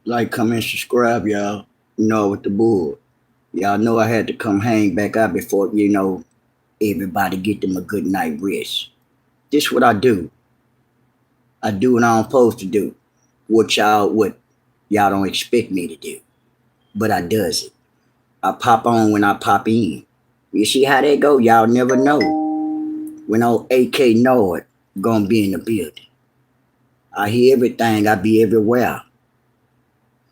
Like, comment, subscribe, y'all. With the bull. Y'all know I had to come hang back out before, everybody get them a good night rest. This what I do. I do what I'm supposed to do. What y'all don't expect me to do. But I does it. I pop on when I pop in. You see how that go? Y'all never know when old AK Nord gonna be in the building. I hear everything. I be everywhere.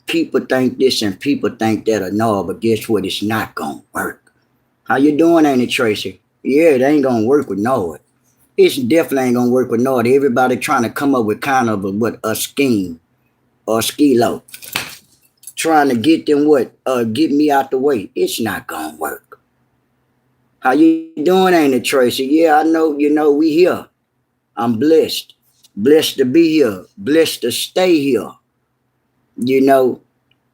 People think this and people think that or no, but guess what? It's not gonna work. How you doing, ain't it, Tracy? Yeah, it ain't gonna work with Nord. It's definitely ain't gonna work with Nord. Everybody trying to come up with kind of a scheme or skilo, trying to get them get me out the way. It's not gonna work. How you doing, ain't it, Tracy? Yeah, I know. We here. I'm blessed. Blessed to be here. Blessed to stay here. You know,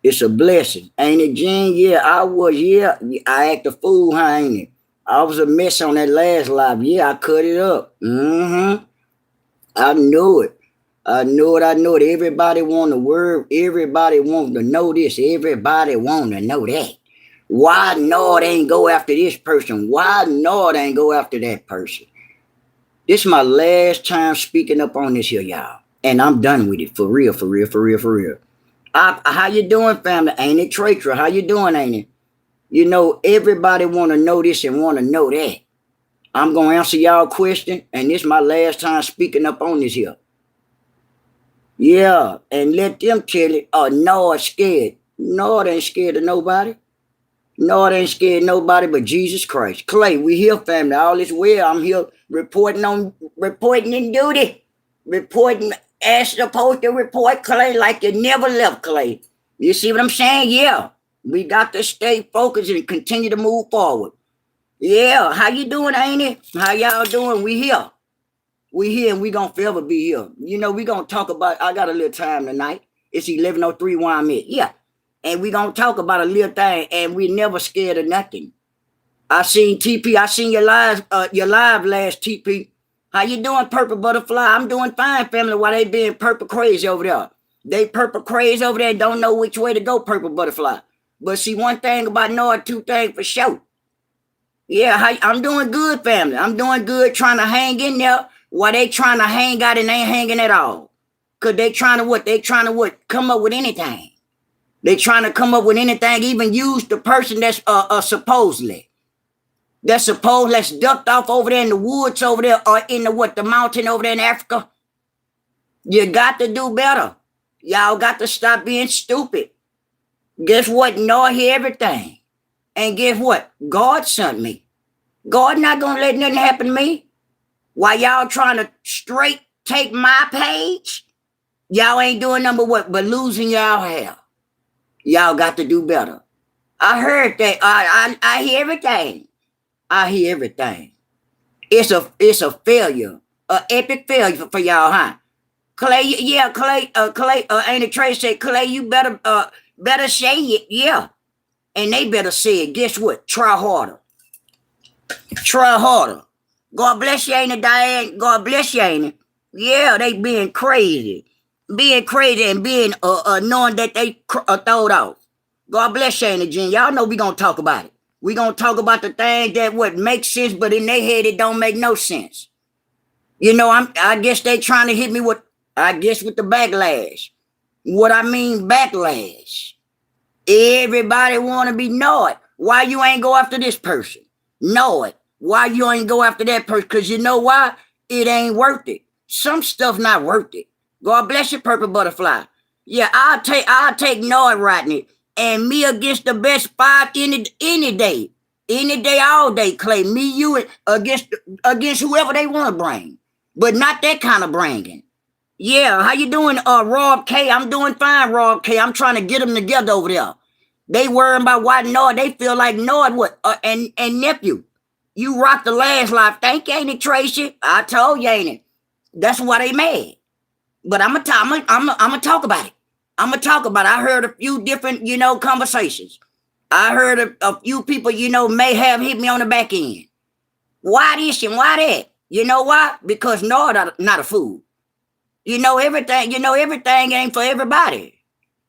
it's a blessing. Ain't it, Jen? Yeah, I was. Yeah, I act a fool, huh, ain't it? I was a mess on that last live. Yeah, I cut it up. I knew it. I knew it. I knew it. Everybody want the word. Everybody want to know this. Everybody want to know that. Why Nord ain't go after this person? Why Nord ain't go after that person? This is my last time speaking up on this here, y'all. And I'm done with it. For real, for real, for real, for real. How you doing, family? Ain't it, Tratra? How you doing, ain't it? Everybody want to know this and want to know that. I'm going to answer y'all question, and this is my last time speaking up on this here. Yeah, and let them tell it, Nord scared. Nord ain't scared of nobody. Nord ain't scared of nobody but Jesus Christ. Clay, we here, family. All is well. I'm here reporting in duty. Reporting as supposed to report, Clay, like you never left, Clay. You see what I'm saying? Yeah. We got to stay focused and continue to move forward. Yeah, how you doing, ain't it? How y'all doing? We here. We here and we gonna forever be here. We gonna talk about, I got a little time tonight. It's 11:03 where I'm at. Yeah. And we gonna talk about a little thing, and we never scared of nothing. I seen TP, I seen your live last TP. How you doing, Purple Butterfly? I'm doing fine, family. Why they being purple crazy over there? They purple crazy over there and don't know which way to go, Purple Butterfly. But see, one thing about Nord, two things for sure. Yeah, I'm doing good, family. I'm doing good, trying to hang in there while they trying to hang out and ain't hanging at all. Cause they trying to what? They trying to what? Come up with anything. They trying to come up with anything, even use the person that's supposedly. That's ducked off over there in the woods over there or in the mountain over there in Africa. You got to do better. Y'all got to stop being stupid. Guess what? Know hear everything. And guess what? God sent me. God not gonna let nothing happen to me. While y'all trying to straight take my page, y'all ain't doing number what but losing y'all hair. Y'all got to do better. I heard that. I hear everything. I hear everything. It's a failure, an epic failure for y'all, huh? Clay, yeah, Clay, ain't it Trey said, Clay, you better say it, yeah. And they better say it. Guess what? Try harder. Try harder. God bless you, ain't it, Diane? God bless you, ain't it? Yeah, they being crazy. Being crazy and being knowing that they throwed off. God bless you, ain't it, Jen? Y'all know we gonna talk about it. We gonna talk about the things that what makes sense, but in their head it don't make no sense. I guess they trying to hit me with the backlash. What I mean backlash. Everybody wanna be know it. Why you ain't go after this person? Know it. Why you ain't go after that person? Cause you know why? It ain't worth it. Some stuff not worth it. God bless you, Purple Butterfly. Yeah, I'll take Noah Rodney and me against the best five any day. Any day, all day, Clay. Me, you against whoever they want to bring. But not that kind of bringing. Yeah, how you doing, Rob K? I'm doing fine, Rob K. I'm trying to get them together over there. They worrying about why Nord. They feel like Nord what? And nephew, you rocked the last life. Thank you, ain't it, Tracy? I told you, ain't it? That's why they mad. But I'm gonna talk about it. I'm gonna talk about it. I heard a few different, conversations. I heard a few people, may have hit me on the back end. Why this and why that? You know why? Because Nord not a fool. Everything ain't for everybody.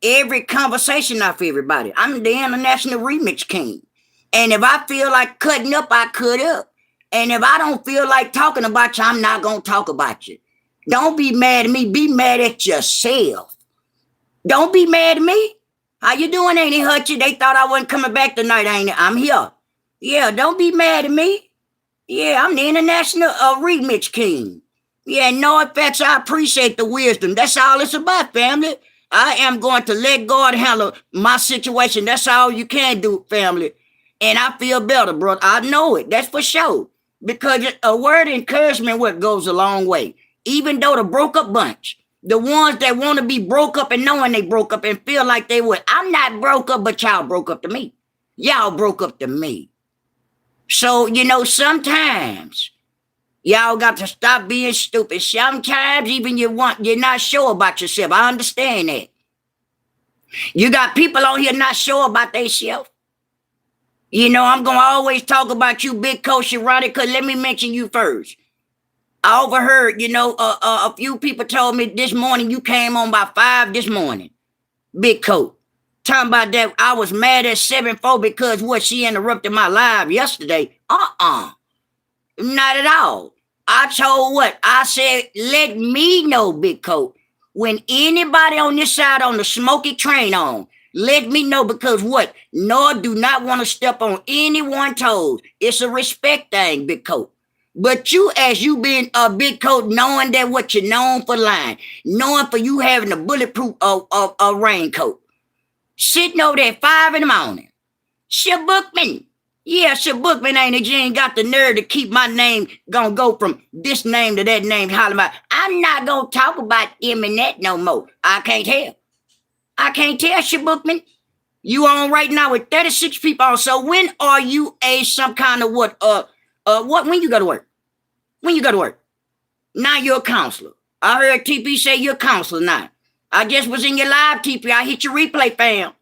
every conversation not for everybody. I'm the international remix king. And if I feel like cutting up, I cut up. And if I don't feel like talking about you, I'm not going to talk about you. Don't be mad at me. Be mad at yourself. Don't be mad at me. How you doing, Ain't it, Hutchie? They thought I wasn't coming back tonight, ain't it? I'm here. Yeah, don't be mad at me. Yeah, I'm the international remix king. Yeah, no offense, I appreciate the wisdom. That's all it's about, family. I am going to let God handle my situation. That's all you can do, family. And I feel better, brother. I know it. That's for sure. Because a word of encouragement what goes a long way. Even though the broke up bunch, the ones that want to be broke up and knowing they broke up and feel like they would. I'm not broke up, but y'all broke up to me. Y'all broke up to me. So, sometimes y'all got to stop being stupid. Sometimes even you're not sure about yourself. I understand that. You got people on here not sure about themselves. I'm going to always talk about you, Big Coach Sharada, because let me mention you first. I overheard, a few people told me this morning you came on by 5 this morning. Big Coach. Talking about that I was mad at 7-4 because what she interrupted my live yesterday. Not at all. I told what? I said, let me know, Big Coach. When anybody on this side on the smoky train on, let me know because what? Nor do not want to step on anyone's toes. It's a respect thing, Big Coach. But you, as you being a Big Coach, knowing that what you're known for lying, knowing for you having a bulletproof raincoat, sitting over there at 5 in the morning. Bookman. Yeah, Bookman ain't it? You ain't got the nerve to keep my name gonna go from this name to that name. Hollering about, I'm not gonna talk about him and that no more. I can't tell. Bookman. You on right now with 36 people. So when are you some kind of what when you go to work? When you go to work? Now you're a counselor. I heard TP say you're a counselor now. I just was in your live, TP. I hit your replay, fam.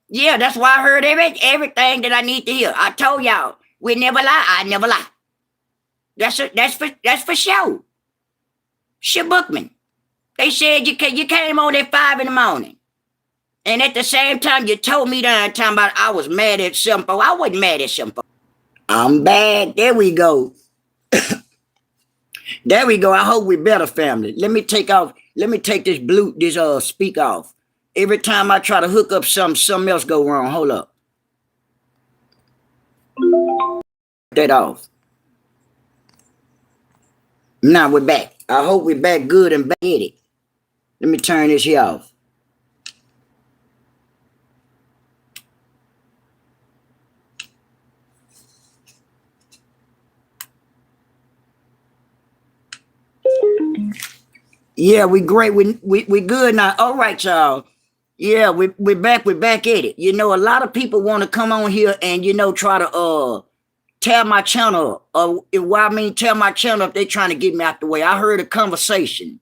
Yeah, that's why I heard everything that I need to hear. I told y'all, we never lie. I never lie. That's for sure. Bookman. They said you came on at 5 in the morning. And at the same time, you told me that time about I was mad at 7-4. I wasn't mad at 7-4. I'm bad. There we go. There we go. I hope we're better, family. Let me take this speak off. Every time I try to hook up something else go wrong. Hold up. That off. Now we're back. I hope we're back good and back at it. Let me turn this here off. Yeah, we great. We good now. All right, y'all. Yeah, we're back at it. A lot of people want to come on here and try to tear my channel up. Tear my channel up, they trying to get me out the way. I heard a conversation.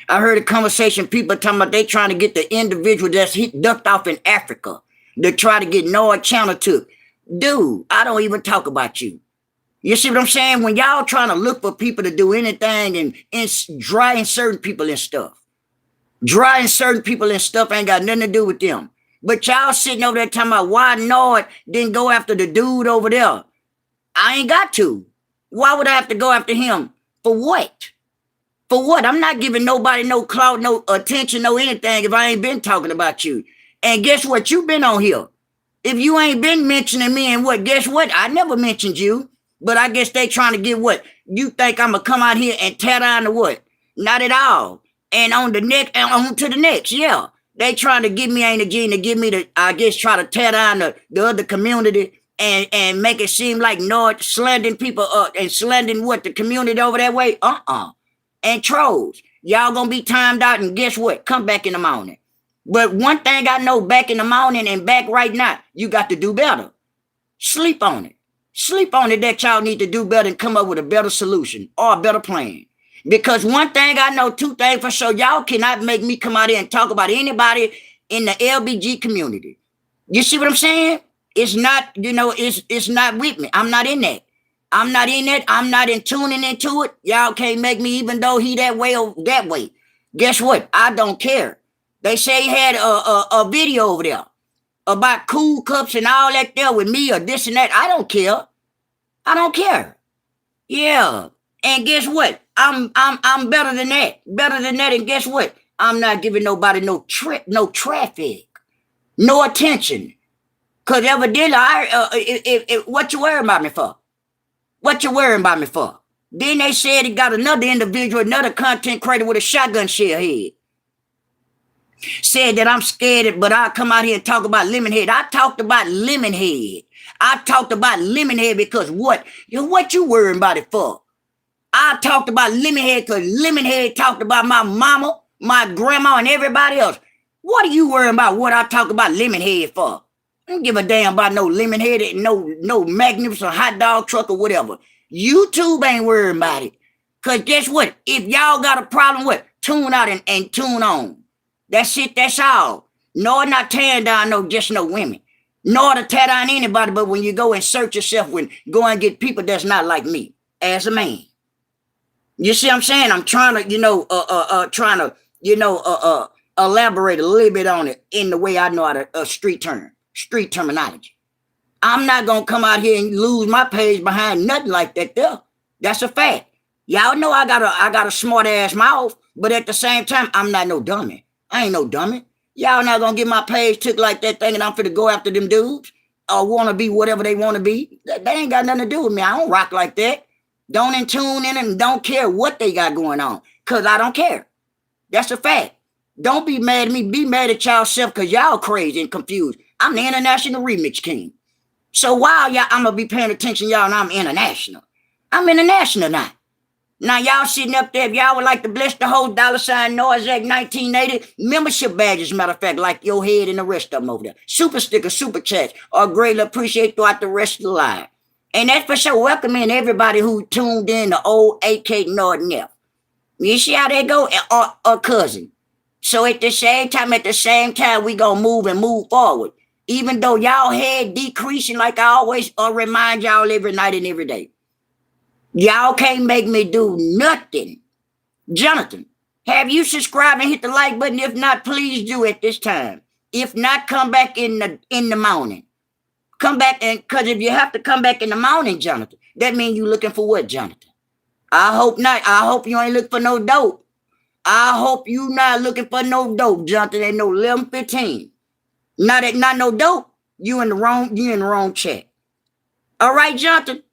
People talking about they trying to get the individual that's ducked off in Africa to try to get Noah channel took. Dude, I don't even talk about you. You see what I'm saying? When y'all trying to look for people to do anything and drying certain people and stuff. Drying certain people and stuff ain't got nothing to do with them. But y'all sitting over there talking about why Nord didn't go after the dude over there. I ain't got to. Why would I have to go after him? For what? For what? I'm not giving nobody no clout, no attention, no anything if I ain't been talking about you. And guess what? You've been on here. If you ain't been mentioning me and what, guess what? I never mentioned you. But I guess they trying to get what? You think I'm going to come out here and tear down the what? Not at all. And on the next, and on to the next, yeah. They trying to give me Ain't a Gene to give me try to tear down the other community and make it seem like North slandering people and slandering what? The community over that way? And trolls. Y'all going to be timed out and guess what? Come back in the morning. But one thing I know back in the morning and back right now, you got to do better. Sleep on it. Sleep on it that y'all need to do better and come up with a better solution or a better plan. Because one thing I know, two things for sure, y'all cannot make me come out here and talk about anybody in the LBG community. You see what I'm saying? It's not, it's not with me. I'm not in that. I'm not in that. I'm not in tuning into it. Y'all can't make me even though he that way or that way. Guess what? I don't care. They say he had a video over there about cool cups and all that there with me or this and that. I don't care. I don't care. Yeah. And guess what? I'm better than that. Better than that. And guess what? I'm not giving nobody no traffic, no attention. Cause evidently, what you worrying about me for? What you worrying about me for? Then they said he got another individual, another content creator with a shotgun shell head. Said that I'm scared, but I'll come out here and talk about Lemonhead. I talked about Lemonhead. I talked about Lemonhead because what you worrying about it for? I talked about Lemonhead because Lemonhead talked about my mama, my grandma, and everybody else. What are you worrying about what I talk about Lemonhead for? I don't give a damn about no Lemonhead, no magnificent hot dog truck or whatever. YouTube ain't worrying about it. Because guess what? If y'all got a problem with, tune out and tune on. That's it, that's all. Nor not tearing down no women. Nor to tear down anybody, but when you go and search yourself, when go and get people that's not like me as a man. You see what I'm saying? I'm trying to, elaborate a little bit on it in the way I know how to street terminology. I'm not gonna come out here and lose my page behind nothing like that there. That's a fact. Y'all know I got a smart ass mouth, but at the same time, I'm not no dummy. I ain't no dummy. Y'all not gonna get my page took like that thinking I'm finna go after them dudes or wanna be whatever they wanna be. They ain't got nothing to do with me. I don't rock like that. Don't tune in and don't care what they got going on. Cause I don't care. That's a fact. Don't be mad at me. Be mad at y'all self because y'all crazy and confused. I'm the international remix king. So while y'all, I'm gonna be paying attention, y'all, and I'm international. I'm international now. Now y'all sitting up there, if y'all would like to bless the whole $ Noise Act 1980 membership badges, matter of fact, like your head and the rest of them over there. Super sticker, super chats, are greatly appreciated throughout the rest of the live. And that's for sure welcoming everybody who tuned in to old AK Northern F. You see how they go? Or cousin. So at the same time, we gonna move forward. Even though y'all head decreasing, like I always remind y'all every night and every day. Y'all can't make me do nothing. Jonathan, have you subscribed and hit the like button? If not, please do at this time. If not, come back in the morning. Come back, and because if you have to come back in the morning, Jonathan, that means you looking for what, Jonathan? I hope not. I hope you ain't looking for no dope. I hope you not looking for no dope, Jonathan. Ain't no 11:15. Not no dope. You in the wrong chat. All right, Jonathan.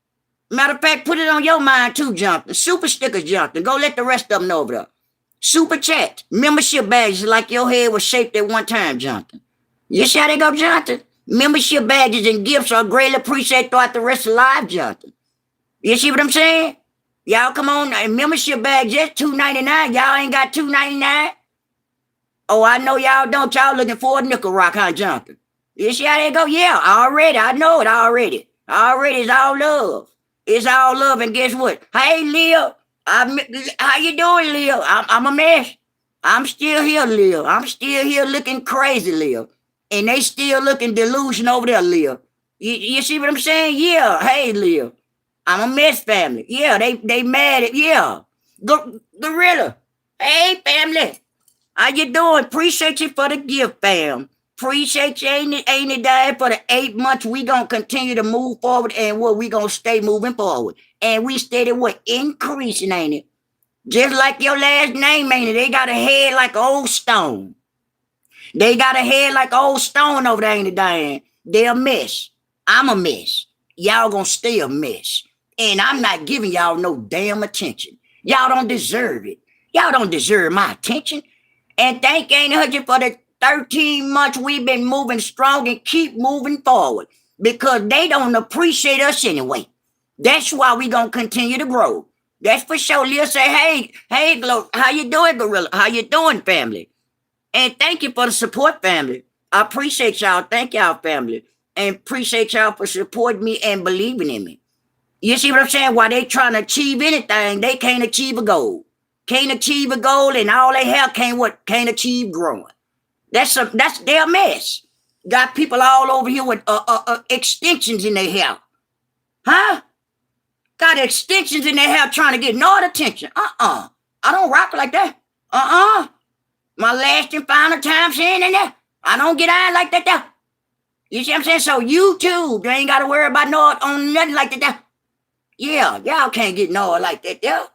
Matter of fact, put it on your mind too, Jonathan. Super stickers, Jonathan. Go let the rest of them know over there. Super chat. Membership badges like your head was shaped at one time, Jonathan. You see how they go, Jonathan? Membership badges and gifts are greatly appreciated throughout the rest of the live, Jonathan. You see what I'm saying? Y'all come on. Membership badge just $2.99. Y'all ain't got $2.99. Oh, I know y'all don't. Y'all looking for a nickel rock, huh, Jonathan? You see how they go? Yeah, already. I know it already. Already, it's all love. It's all love, and guess what? Hey, Leo, how you doing, Leo? I'm a mess. I'm still here, Leo. I'm still here looking crazy, Leo. And they still looking delusion over there, Leo. You see what I'm saying? Yeah. Hey, Leo. I'm a mess family. Yeah, they mad at, yeah. Gorilla. Hey, family. How you doing? Appreciate you for the gift, fam. Appreciate you, ain't it, Dad? For the 8 months, we gonna continue to move forward, and what we gonna stay moving forward. And we steady what? Increasing, ain't it? Just like your last name, ain't it? They got a head like old stone. They got a head like old stone over there, ain't it, Diane? They a mess. I'm a mess. Y'all gonna stay a mess. And I'm not giving y'all no damn attention. Y'all don't deserve it. Y'all don't deserve my attention. And thank Ain't Hudget for the 13 months we've been moving strong and keep moving forward because they don't appreciate us anyway. That's why we gonna continue to grow. That's for sure. Leah say, hey, how you doing, Gorilla? How you doing, family? And thank you for the support, family. I appreciate y'all. Thank y'all, family. And appreciate y'all for supporting me and believing in me. You see what I'm saying? While they trying to achieve anything, they can't achieve a goal. Can't achieve a goal, and all they have can't achieve growing. That's their mess. Got people all over here with extensions in their hair. Huh? Got extensions in their hair trying to get no attention. I don't rock like that. My last and final time saying in there. I don't get on like that there. You see what I'm saying? So YouTube, you ain't got to worry about no on nothing like that there. Yeah, y'all can't get no like that there.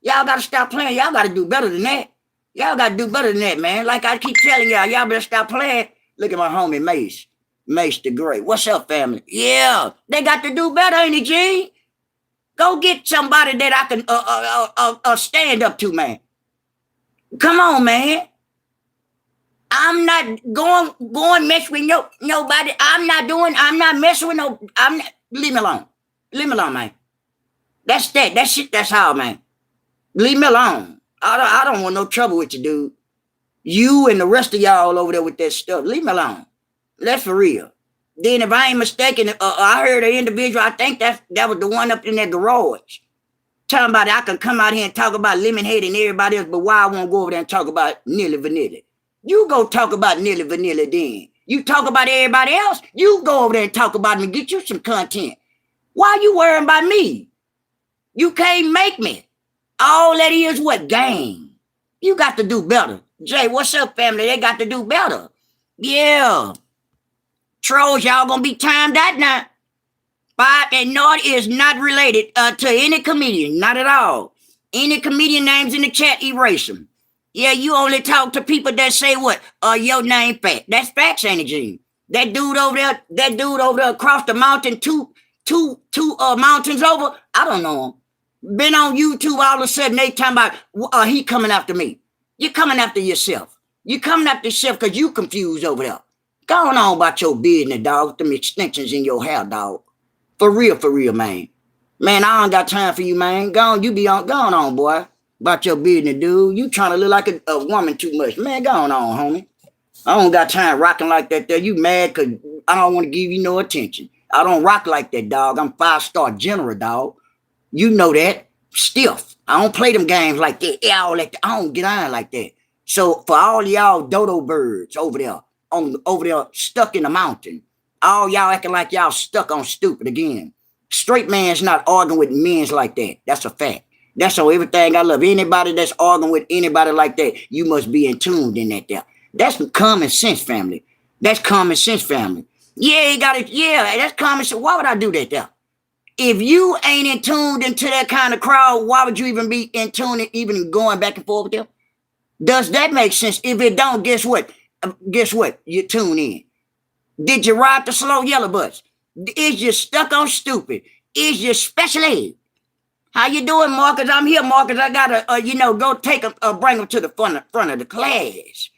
Y'all got to stop playing. Y'all got to do better than that. Y'all got to do better than that, man. Like I keep telling y'all better stop playing. Look at my homie Mace. Mace the Great. What's up, family? Yeah, they got to do better, ain't it, G? Go get somebody that I can stand up to, man. Come on, man. I'm not going mess with nobody. I'm not messing with no. Leave me alone. Leave me alone, man. That's that. That shit. That's how, man. Leave me alone. I don't want no trouble with you, dude. You and the rest of y'all over there with that stuff. Leave me alone. That's for real. Then if I ain't mistaken, I heard an individual, I think that was the one up in that garage. Talking about I can come out here and talk about Lemonhead and everybody else, but why I won't go over there and talk about Nilly Vanilli? You go talk about Nilly Vanilli then. You talk about everybody else, you go over there and talk about them and get you some content. Why you worrying about me? You can't make me. All that is what? Game. You got to do better. Jay, what's up, family? They got to do better. Yeah. Trolls, y'all gonna be timed out now. Bob and Nord is not related to any comedian, not at all. Any comedian names in the chat, erase them. Yeah, you only talk to people that say what? Your name fat. That's facts, ain't it, Gene? That dude over there across the mountain, two mountains over, I don't know him. Been on YouTube all of a sudden, they talking about he coming after me. You're coming after yourself. You coming after yourself because you confused over there. Going on about your business, dog, with them extensions in your hair, dog. For real, man. Man, I don't got time for you, man. Go on, boy. About your business, dude. You trying to look like a woman too much. Man, go on, homie. I don't got time rocking like that there. You mad because I don't want to give you no attention. I don't rock like that, dog. I'm 5-star general, dog. You know that. Stiff. I don't play them games like that. I don't get on like that. So for all y'all dodo birds over there stuck in the mountain, all y'all acting like y'all stuck on stupid again. Straight man's not arguing with men's like that. That's a fact. That's on everything I love. Anybody that's arguing with anybody like that, you must be in tune in that there. That's common sense, family. That's common sense, family. Yeah, you got it. Yeah, that's common sense. Why would I do that there? If you ain't in tuned into that kind of crowd, why would you even be in tune, even going back and forth with them? Does that make sense? If it don't, guess what? You tune in. Did you ride the slow yellow bus? Is you stuck on stupid? Is you special ed? How you doing, Marcus? I'm here, Marcus. I gotta, go take them, bring them to the front of the class.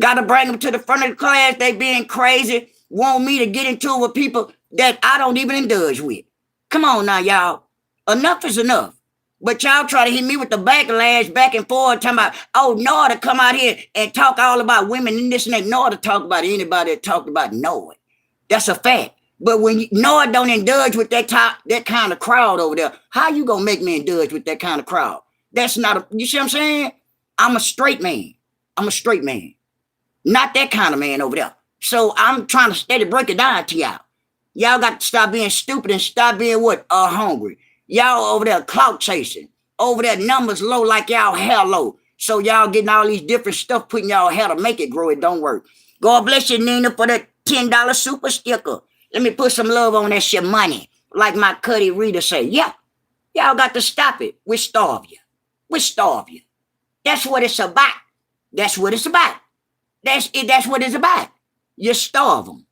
Gotta bring them to the front of the class. They being crazy. Want me to get into it with people that I don't even indulge with. Come on now, y'all. Enough is enough. But y'all try to hit me with the backlash back and forth, talking about, Nor to come out here and talk all about women and this and that. Nor to talk about anybody that talked about Noah. That's a fact. But when Noah don't indulge with that kind of crowd over there, how you gonna make me indulge with that kind of crowd? That's not you see what I'm saying? I'm a straight man. Not that kind of man over there. So I'm trying to steady break it down to y'all. Y'all got to stop being stupid and stop being what? Hungry. Y'all over there clout chasing. Over there numbers low like y'all hair low. So y'all getting all these different stuff putting y'all hair to make it grow. It don't work. God bless you, Nina, for that $10 super sticker. Let me put some love on that shit money. Like my Cuddy Reader say. Yeah, y'all got to stop it. We starve you. That's what it's about. That's what it's about. You starve them.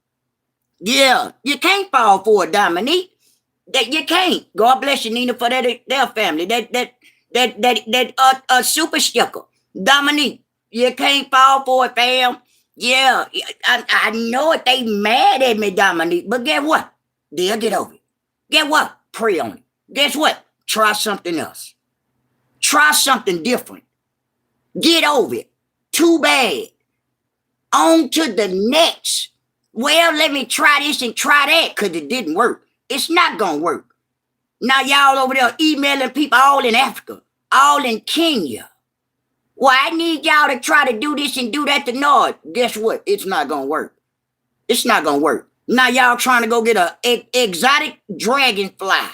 Yeah, you can't fall for it, Dominique. That you can't. God bless you, Nina, for their family. That super sticker. Dominique, you can't fall for it, fam. Yeah, I know it. They mad at me, Dominique. But guess what? They'll get over it. Guess what? Pray on it. Guess what? Try something else. Try something different. Get over it. Too bad. On to the next. Well, let me try this and try that because it didn't work. It's not going to work. Now y'all over there emailing people all in Africa, all in Kenya. Well, I need y'all to try to do this and do that to Nord. Guess what? It's not going to work. It's not going to work. Now y'all trying to go get an exotic dragonfly.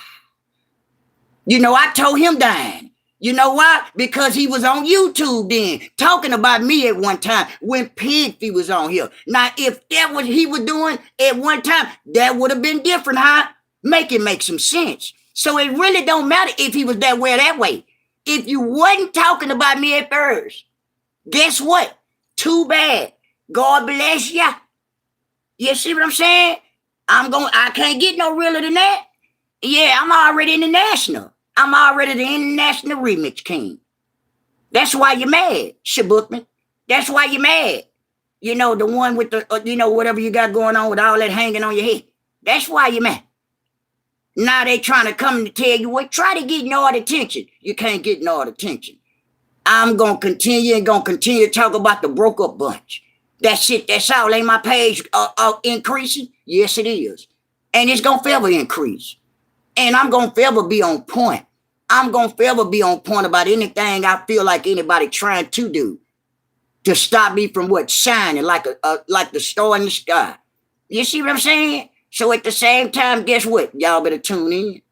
You know, I told him, Diane, You know why? Because he was on YouTube then, talking about me at one time when Pigfy was on here. Now, if that was he was doing at one time, that would have been different, huh? Make some sense. So it really don't matter if he was that way or that way. If you wasn't talking about me at first, guess what? Too bad. God bless ya. You see what I'm saying? I can't get no realer than that. Yeah, I'm already international. I'm already the international remix king. That's why you're mad, Shabukman. That's why you're mad. You know, the one with the, whatever you got going on with all that hanging on your head. That's why you're mad. Now they trying to come to tell you what, try to get no attention. You can't get no attention. I'm going to continue to talk about the broke up bunch. That's it. That's all. Ain't my page increasing? Yes, it is. And it's going to forever increase. And I'm going to forever be on point. I'm going to forever be on point about anything I feel like anybody trying to do to stop me from what? Shining like the star in the sky. You see what I'm saying? So at the same time, guess what? Y'all better tune in.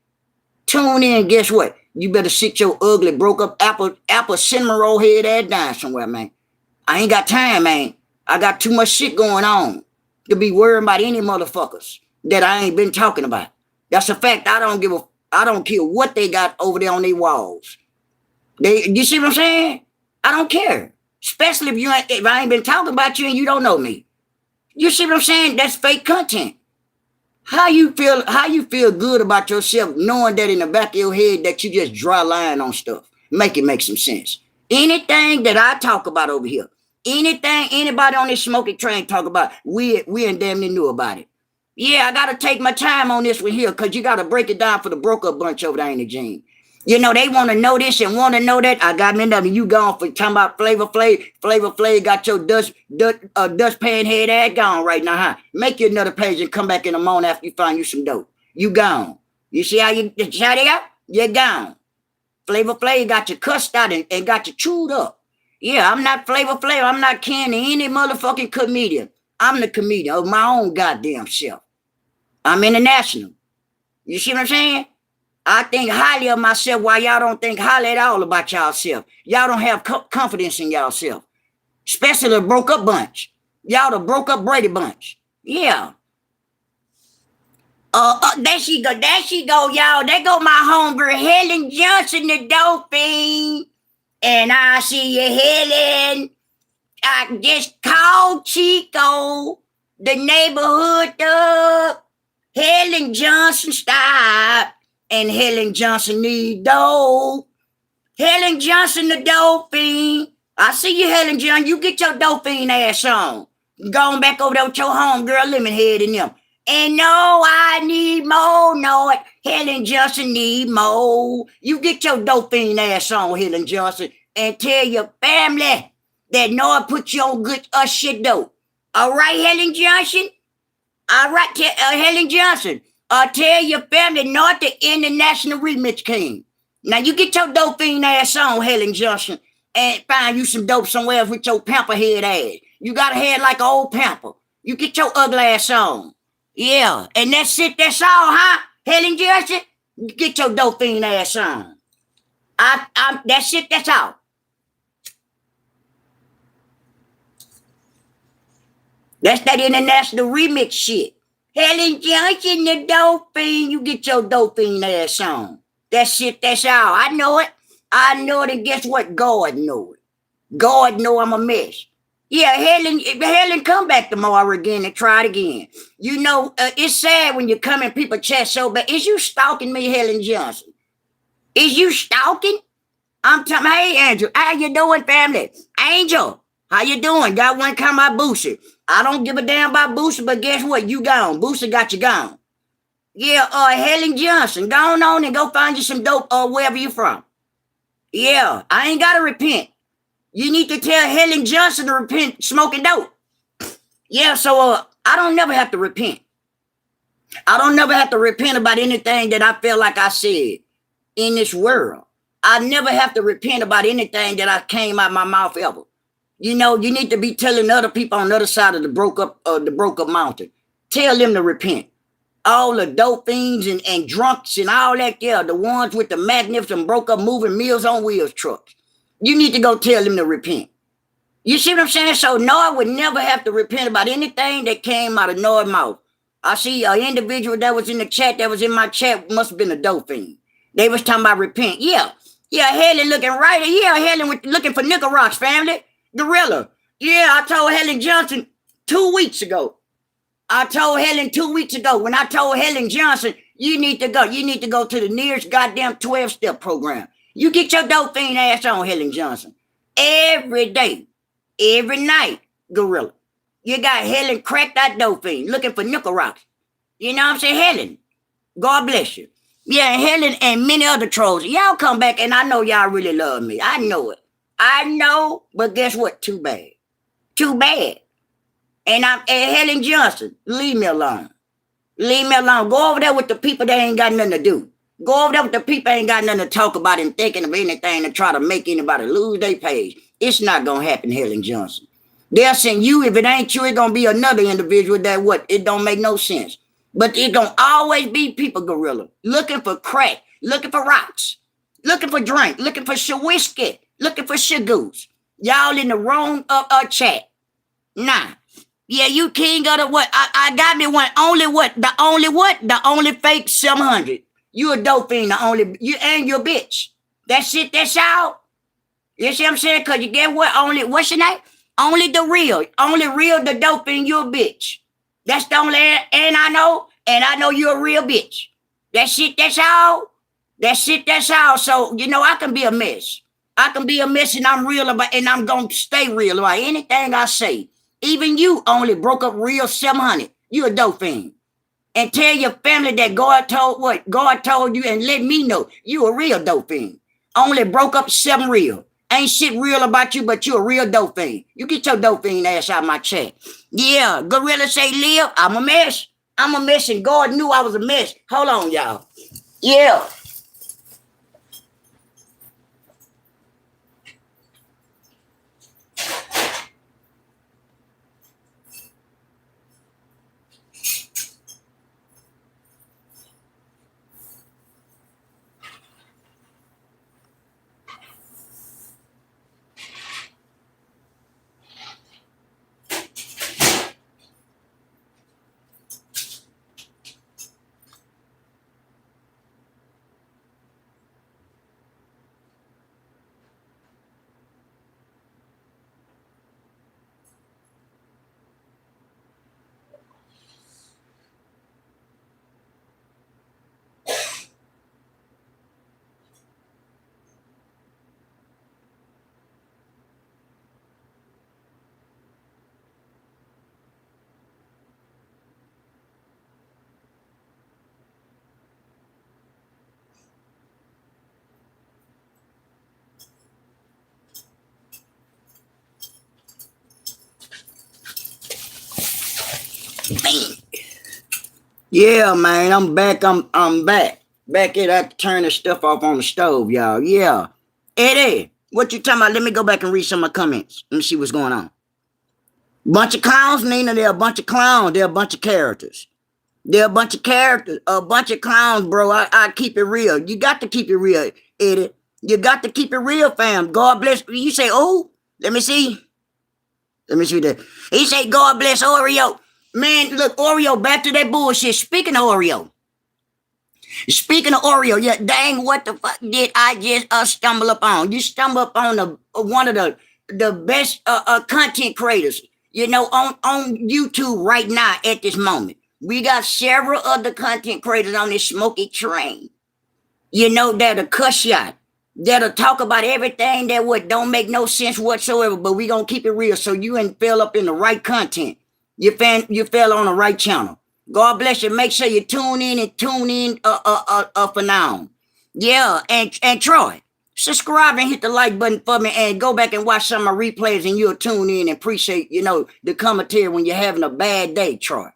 Tune in, guess what? You better sit your ugly, broke up apple cinnamon roll head ass down somewhere, man. I ain't got time, man. I got too much shit going on to be worrying about any motherfuckers that I ain't been talking about. That's a fact. I don't care what they got over there on their walls. You see what I'm saying? I don't care. Especially if I ain't been talking about you and you don't know me. You see what I'm saying? That's fake content. How you feel good about yourself knowing that in the back of your head that you just dry lying on stuff. Make it make some sense. Anything that I talk about over here, anything anybody on this smoking train talk about, we and damn near knew about it. Yeah, I gotta take my time on this one here because you gotta break it down for the broke up bunch over there in the gene. You know, they want to know this and want to know that. I got me nothing. You gone for talking about Flavor Flav. Flavor Flav got your dustpan head ass gone right now, huh? Make you another page and come back in the morning after you find you some dope. You gone. You see how they got? You're gone. Flavor Flav got you cussed out and got you chewed up. Yeah, I'm not Flavor Flav. I'm not kin to any motherfucking comedian. I'm the comedian of my own goddamn self. I'm international. You see what I'm saying? I think highly of myself while y'all don't think highly at all about y'allself. Y'all don't have confidence in y'allself. Especially the broke up bunch. Y'all the broke up Brady bunch. Yeah. There she go, y'all. There go my homegirl, Helen Johnson, the doping. And I see you, Helen. I just called Chico, the neighborhood thug. Helen Johnson, stop. And Helen Johnson need dope. Helen Johnson, the dope fiend. I see you, Helen Johnson. You get your dope fiend ass on. Going back over there with your homegirl Lemonhead and them. And no, I need more. No, Helen Johnson need more. You get your dope fiend ass on, Helen Johnson, and tell your family that Noah put you on good shit dope. All right, Helen Johnson? All right, Helen Johnson. Tell your family not the international remix king. Now you get your dope fiend ass on, Helen Johnson, and find you some dope somewhere else with your pamper head ass. You got a head like an old pamper. You get your ugly ass on. Yeah, and that's it. That's all, huh, Helen Johnson? Get your dope fiend ass on. That's it. That's all. That's that international remix shit. Helen Johnson, the dope fiend, you get your dope fiend ass on. That's it, that's all. I know it. I know it, and guess what? God know it. God know I'm a mess. Yeah, Helen, come back tomorrow again and try it again. You know, it's sad when you come in people's chat so bad. Is you stalking me, Helen Johnson? Is you stalking? I'm telling, hey, Andrew, how you doing, family? Angel, how you doing? Got one come by Boosie. I don't give a damn about Boosie, but guess what? You gone. Boosie got you gone. Yeah, Helen Johnson, go on and go find you some dope wherever you from. Yeah, I ain't got to repent. You need to tell Helen Johnson to repent smoking dope. Yeah, so I don't never have to repent. I don't never have to repent about anything that I feel like I said in this world. I never have to repent about anything that I came out my mouth ever. You know, you need to be telling other people on the other side of the broke up mountain. Tell them to repent. all the dope fiends and drunks and all that, yeah, the ones with the magnificent broke up moving Meals on Wheels trucks. You need to go tell them to repent. You see what I'm saying? So Noah would never have to repent about anything that came out of Noah's mouth. I see an individual that was in the chat, that was in my chat, must have been a dope fiend. They was talking about repent. Yeah. Yeah, Helen looking right. Yeah, Helen was looking for Nickel Rocks, family. Gorilla. Yeah, I told Helen Johnson 2 weeks ago. I told Helen 2 weeks ago, when I told Helen Johnson, you need to go. You need to go to the nearest goddamn 12-step program. You get your dope fiend ass on, Helen Johnson. Every day. Every night, Gorilla. You got Helen cracked out dope fiend, looking for Nickel Rocks. You know what I'm saying? Helen, God bless you. Yeah, Helen and many other trolls. Y'all come back, and I know y'all really love me. I know it. I know, but guess what? Too bad. Too bad. And Helen Johnson, leave me alone. Leave me alone. Go over there with the people that ain't got nothing to do. Go over there with the people that ain't got nothing to talk about and thinking of anything to try to make anybody lose their page. It's not going to happen, Helen Johnson. They'll send you. If it ain't you, it's going to be another individual that what? It don't make no sense. But it going to always be people, Gorilla, looking for crack, looking for rocks, looking for drink, looking for whiskey, looking for shagoos. Y'all in the wrong chat. Nah. Yeah, you king of the what? I got me one. Only what? The only what? The only fake 700. You a dope fiend. The only you and your bitch. That's it. That's all. You see what I'm saying? Cause you get what? Only what's your name? Only the real. Only real the dope fiend. You a bitch. That's the only. And I know you're a real bitch. That's it. That's all. That's it. That's all. So you know I can be a mess. I can be a mess, and I'm real about, and I'm gonna stay real about anything I say. Even you only broke up real 700. You a dope fiend. And tell your family that God told what? God told you and let me know you a real dope fiend. Only broke up 7 real. Ain't shit real about you, but you a real dope fiend. You get your dope fiend ass out of my chat. Yeah, Gorilla say live. I'm a mess. I'm a mess, and God knew I was a mess. Hold on, y'all. Yeah. Yeah, man, I'm back. I'm back. Back it. I turn the stuff off on the stove, y'all. Yeah. Eddie, what you talking about? Let me go back and read some of my comments. Let me see what's going on. Bunch of clowns, Nina. They're a bunch of clowns. They're a bunch of characters. They're a bunch of characters. A bunch of clowns, bro. I keep it real. You got to keep it real, Eddie. You got to keep it real, fam. God bless. You say, oh, let me see. Let me see that. He say, God bless Oreo. Man, look, Oreo, back to that bullshit. Speaking of Oreo, yeah, dang, what the fuck did I just stumble upon? You stumble upon one of the best content creators, you know, on YouTube right now at this moment. We got several other content creators on this smoky train, you know, that'll cuss shot, that'll talk about everything that what don't make no sense whatsoever, but we gonna keep it real so you ain't fell up in the right content. You fell on the right channel. God bless you. Make sure you tune in for now. Yeah, and Troy, subscribe and hit the like button for me and go back and watch some of my replays and you'll tune in and appreciate, you know, the commentary when you're having a bad day, Troy.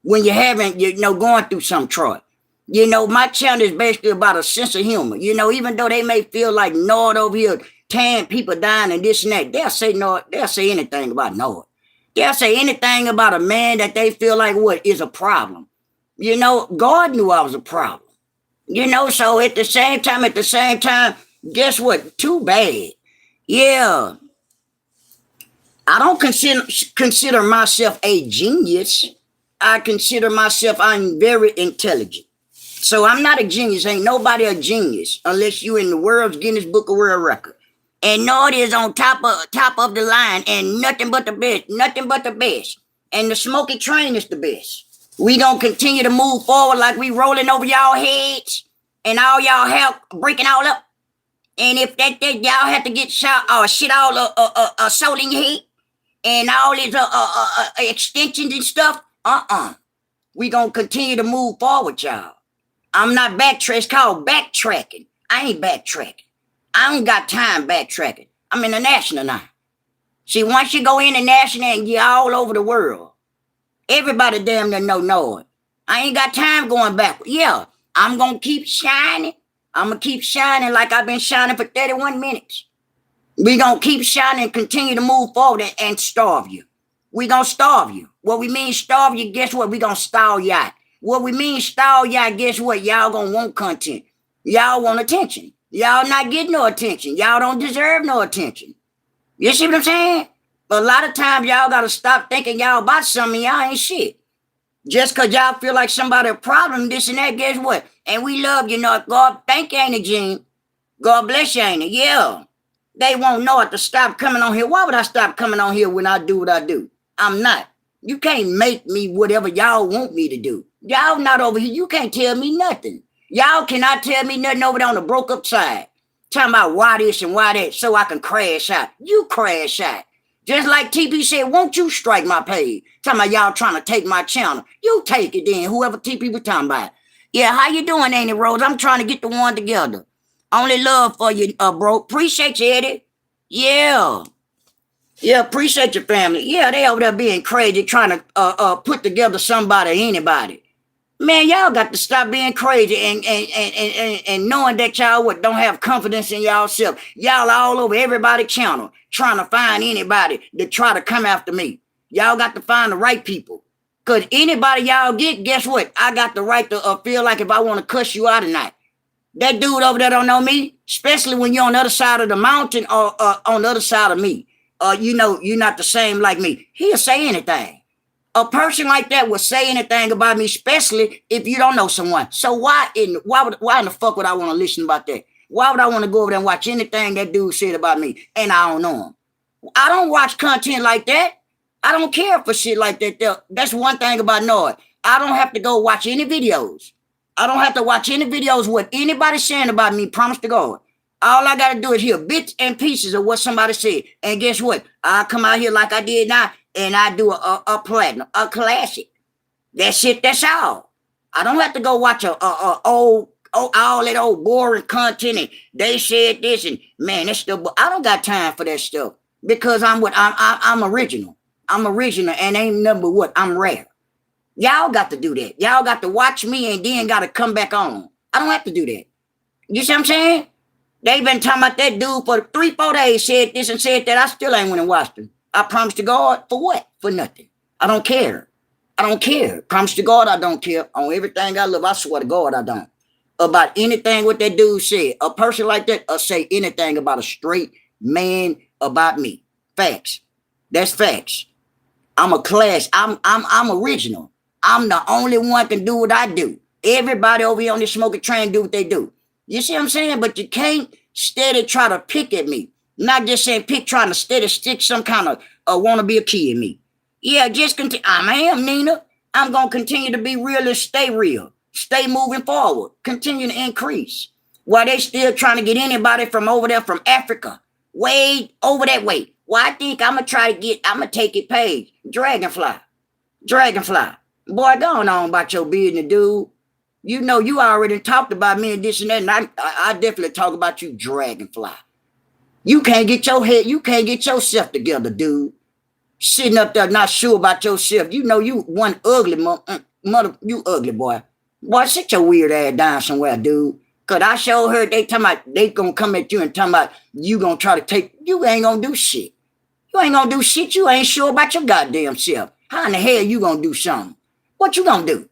When you're having, you know, going through something, Troy. You know, my channel is basically about a sense of humor. You know, even though they may feel like Nord over here tearing people down and this and that, they'll say anything about Nord. They'll say anything about a man that they feel like what is a problem. You know, God knew I was a problem. You know, so at the same time, guess what? Too bad. Yeah, I don't consider myself a genius. I consider myself I'm very intelligent. So I'm not a genius. Ain't nobody a genius unless you in the world's Guinness Book of World Record. And no, it is on top of the line and nothing but the best, nothing but the best. And the smoky train is the best. We gonna continue to move forward like we rolling over y'all heads and all y'all hair breaking all up. And if that y'all have to get shot or shit all soul in your head and all these extensions and stuff, we gonna continue to move forward, y'all. I'm not backtracking. It's called backtracking. I ain't backtracking. I ain't got time backtracking. I'm international now. See, once you go international and you're all over the world, everybody damn near know it. I ain't got time going backward. Yeah, I'm gonna keep shining. I'm gonna keep shining like I've been shining for 31 minutes. We gonna keep shining and continue to move forward and starve you. We gonna starve you. What we mean starve you, guess what? We gonna stall you out. What we mean stall y'all, guess what? Y'all gonna want content. Y'all want attention. Y'all not getting no attention. Y'all don't deserve no attention. You see what I'm saying? But a lot of times y'all gotta stop thinking y'all about something. Y'all ain't shit. Just cause y'all feel like somebody a problem, this and that, guess what? And we love you, know. God, thank you, ain't it, Gene? God bless you, ain't it? Yeah. They won't know it to stop coming on here. Why would I stop coming on here when I do what I do? I'm not. You can't make me whatever y'all want me to do. Y'all not over here. You can't tell me nothing. Y'all cannot tell me nothing over there on the broke up side. Talking about why this and why that so I can crash out. You crash out. Just like TP said, won't you strike my page? Talking about y'all trying to take my channel. You take it then, whoever TP was talking about. Yeah, how you doing, Annie Rose? I'm trying to get the one together. Only love for you, bro. Appreciate you, Eddie. Yeah. Yeah, appreciate your family. Yeah, they over there being crazy, trying to put together somebody, anybody. Man, y'all got to stop being crazy and knowing that y'all don't have confidence in y'all self. Y'all all over everybody's channel trying to find anybody to try to come after me. Y'all got to find the right people. Because anybody y'all get, guess what? I got the right to feel like if I want to cuss you out or not. That dude over there don't know me, especially when you're on the other side of the mountain or on the other side of me. You know, you're not the same like me. He'll say anything. A person like that will say anything about me, especially if you don't know someone. So why in the fuck would I want to listen about that? Why would I want to go over there and watch anything that dude said about me and I don't know him? I don't watch content like that. I don't care for shit like that. That's one thing about Nord. I don't have to go watch any videos. I don't have to watch any videos what anybody's saying about me, promise to God. All I got to do is hear bits and pieces of what somebody said. And guess what? I come out here like I did now, and I do a platinum, a classic. That's it, that's all. I don't have to go watch all that old boring content and they said this and man, that stuff. I don't got time for that stuff because I'm original. I'm original and ain't number what, I'm rare. Y'all got to do that. Y'all got to watch me and then got to come back on. I don't have to do that. You see what I'm saying? They've been talking about that dude for 3-4 days, said this and said that. I still ain't went and watched him. I promise to God, for what? For nothing. I don't care. I don't care. Promise to God, I don't care. On everything I love, I swear to God, I don't. About anything what that dude said. A person like that will say anything about a straight man about me. Facts. That's facts. I'm a class. I'm original. I'm the only one can do what I do. Everybody over here on this smoking train do what they do. You see what I'm saying? But you can't steady try to pick at me. Not just saying pick, trying to steady stick some kind of want to be a kid in me. Yeah, just continue. I am, Nina. I'm going to continue to be real and stay real. Stay moving forward. Continue to increase. While they still trying to get anybody from over there from Africa. Way over that way. Well, I think I'm going to take it paid. Dragonfly. Boy, go on about your business, dude. You know, you already talked about me and this and that, and I definitely talk about you, Dragonfly. You can't get yourself together, dude. Sitting up there not sure about yourself. You know you one ugly mother, you ugly boy. Boy, sit your weird ass down somewhere, dude. Cause I sure heard they talking about they gonna come at you and talking about you gonna try to take, you ain't gonna do shit. You ain't gonna do shit. You ain't sure about your goddamn self. How in the hell you gonna do something? What you gonna do?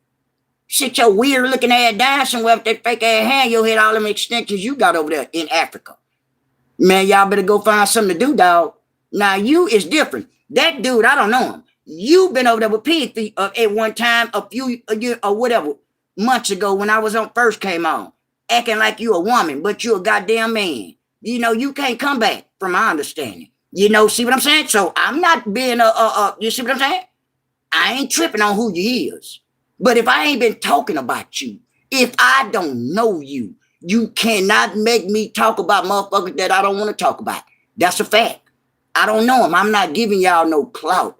Sit your weird looking ass down somewhere with that fake ass hand. You'll hit all them extensions you got over there in Africa. Man, y'all better go find something to do, dog. Now, you is different. That dude, I don't know him. You been over there with Pig Thief at one time, a year or whatever, months ago when I was on first came on, acting like you a woman, but you a goddamn man. You know, you can't come back, from my understanding. You know, see what I'm saying? So I'm not being you see what I'm saying? I ain't tripping on who you is. But if I ain't been talking about you, if I don't know you, you cannot make me talk about motherfuckers that I don't want to talk about. That's a fact. I don't know them. I'm not giving y'all no clout.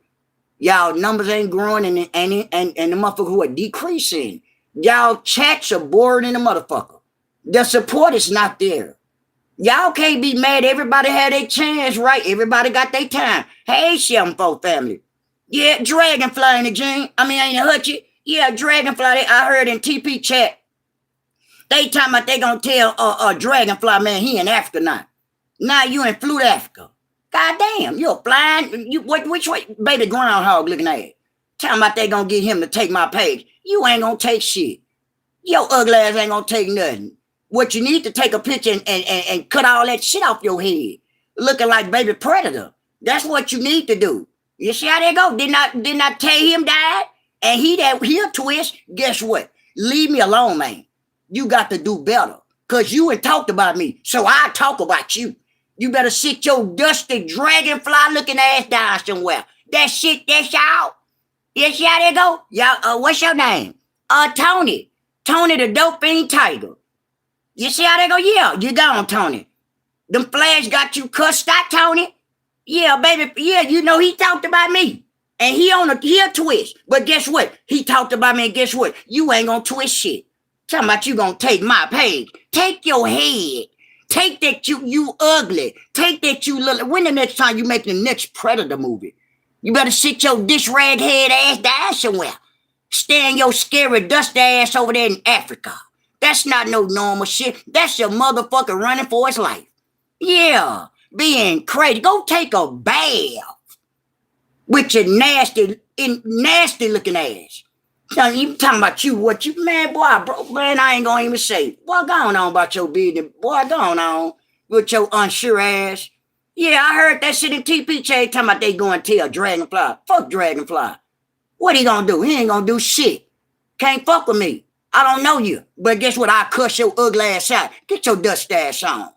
Y'all numbers ain't growing and the motherfuckers who are decreasing. Y'all chats are boring in the motherfucker. The support is not there. Y'all can't be mad. Everybody had their chance, right? Everybody got their time. Hey, 7-4 family. Yeah, Dragonfly in the gym. I mean, ain't it hutchy? Yeah, Dragonfly. I heard in TP chat. They talking about they gonna tell Dragonfly, man, he in Africa now. Now you in Flute, Africa. God damn, you're flying. Which way, baby groundhog looking at it? Talking about they gonna get him to take my page. You ain't gonna take shit. Your ugly ass ain't gonna take nothing. What you need to take a picture and cut all that shit off your head, looking like baby predator. That's what you need to do. You see how they go? Did not tell him died? And he'll twist. Guess what? Leave me alone, man. You got to do better. Cause you ain't talked about me. So I talk about you. You better sit your dusty dragonfly looking ass down somewhere. That shit, that's y'all. You see how they go? Y'all, what's your name? Tony. Tony the dope fiend tiger. You see how they go? Yeah, you gone, Tony. Them flags got you cussed out, Tony. Yeah, baby. Yeah, you know he talked about me. And he'll twist. But guess what? He talked about me, and guess what? You ain't gonna twist shit. Talking about you gonna take my page. Take your head. Take that you ugly. Take that you little. When the next time you make the next Predator movie? You better sit your dish rag head ass down somewhere. Stand your scary dust ass over there in Africa. That's not no normal shit. That's your motherfucker running for his life. Yeah, being crazy. Go take a bath with your nasty looking ass. So you talking about you, what you, man, boy, bro, man, I ain't gonna even say. What going on about your business? Boy, going on with your unsure ass. Yeah, I heard that shit in TPJ talking about they going to tell Dragonfly. Fuck Dragonfly. What he gonna do? He ain't gonna do shit. Can't fuck with me. I don't know you. But guess what? I cuss your ugly ass out. Get your dust ass on.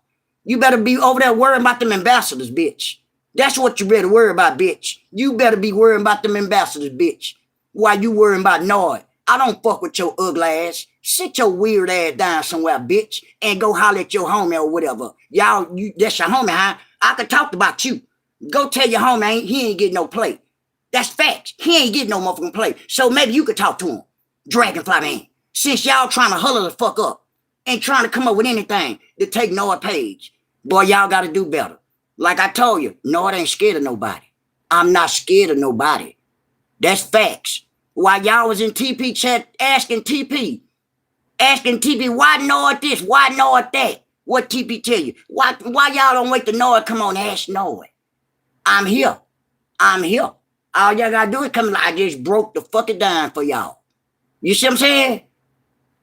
You better be over there worrying about them ambassadors, bitch. That's what you better worry about, bitch. You better be worrying about them ambassadors, bitch. While you worrying about Nord. I don't fuck with your ugly ass. Sit your weird ass down somewhere, bitch, and go holler at your homie or whatever. Y'all, that's your homie, huh? I could talk about you. Go tell your homie he ain't getting no play. That's facts. He ain't getting no motherfucking play. So maybe you could talk to him. Dragonfly man. Since y'all trying to huddle the fuck up and trying to come up with anything to take Nord page. Boy, y'all got to do better. Like I told you, Nord ain't scared of nobody. I'm not scared of nobody. That's facts. While y'all was in TP chat asking TP, why Nord this, why Nord that? What TP tell you? Why y'all don't wait till Nord come on and ask Nord? I'm here. All y'all gotta do is come. I just broke the fucking dime for y'all. You see what I'm saying?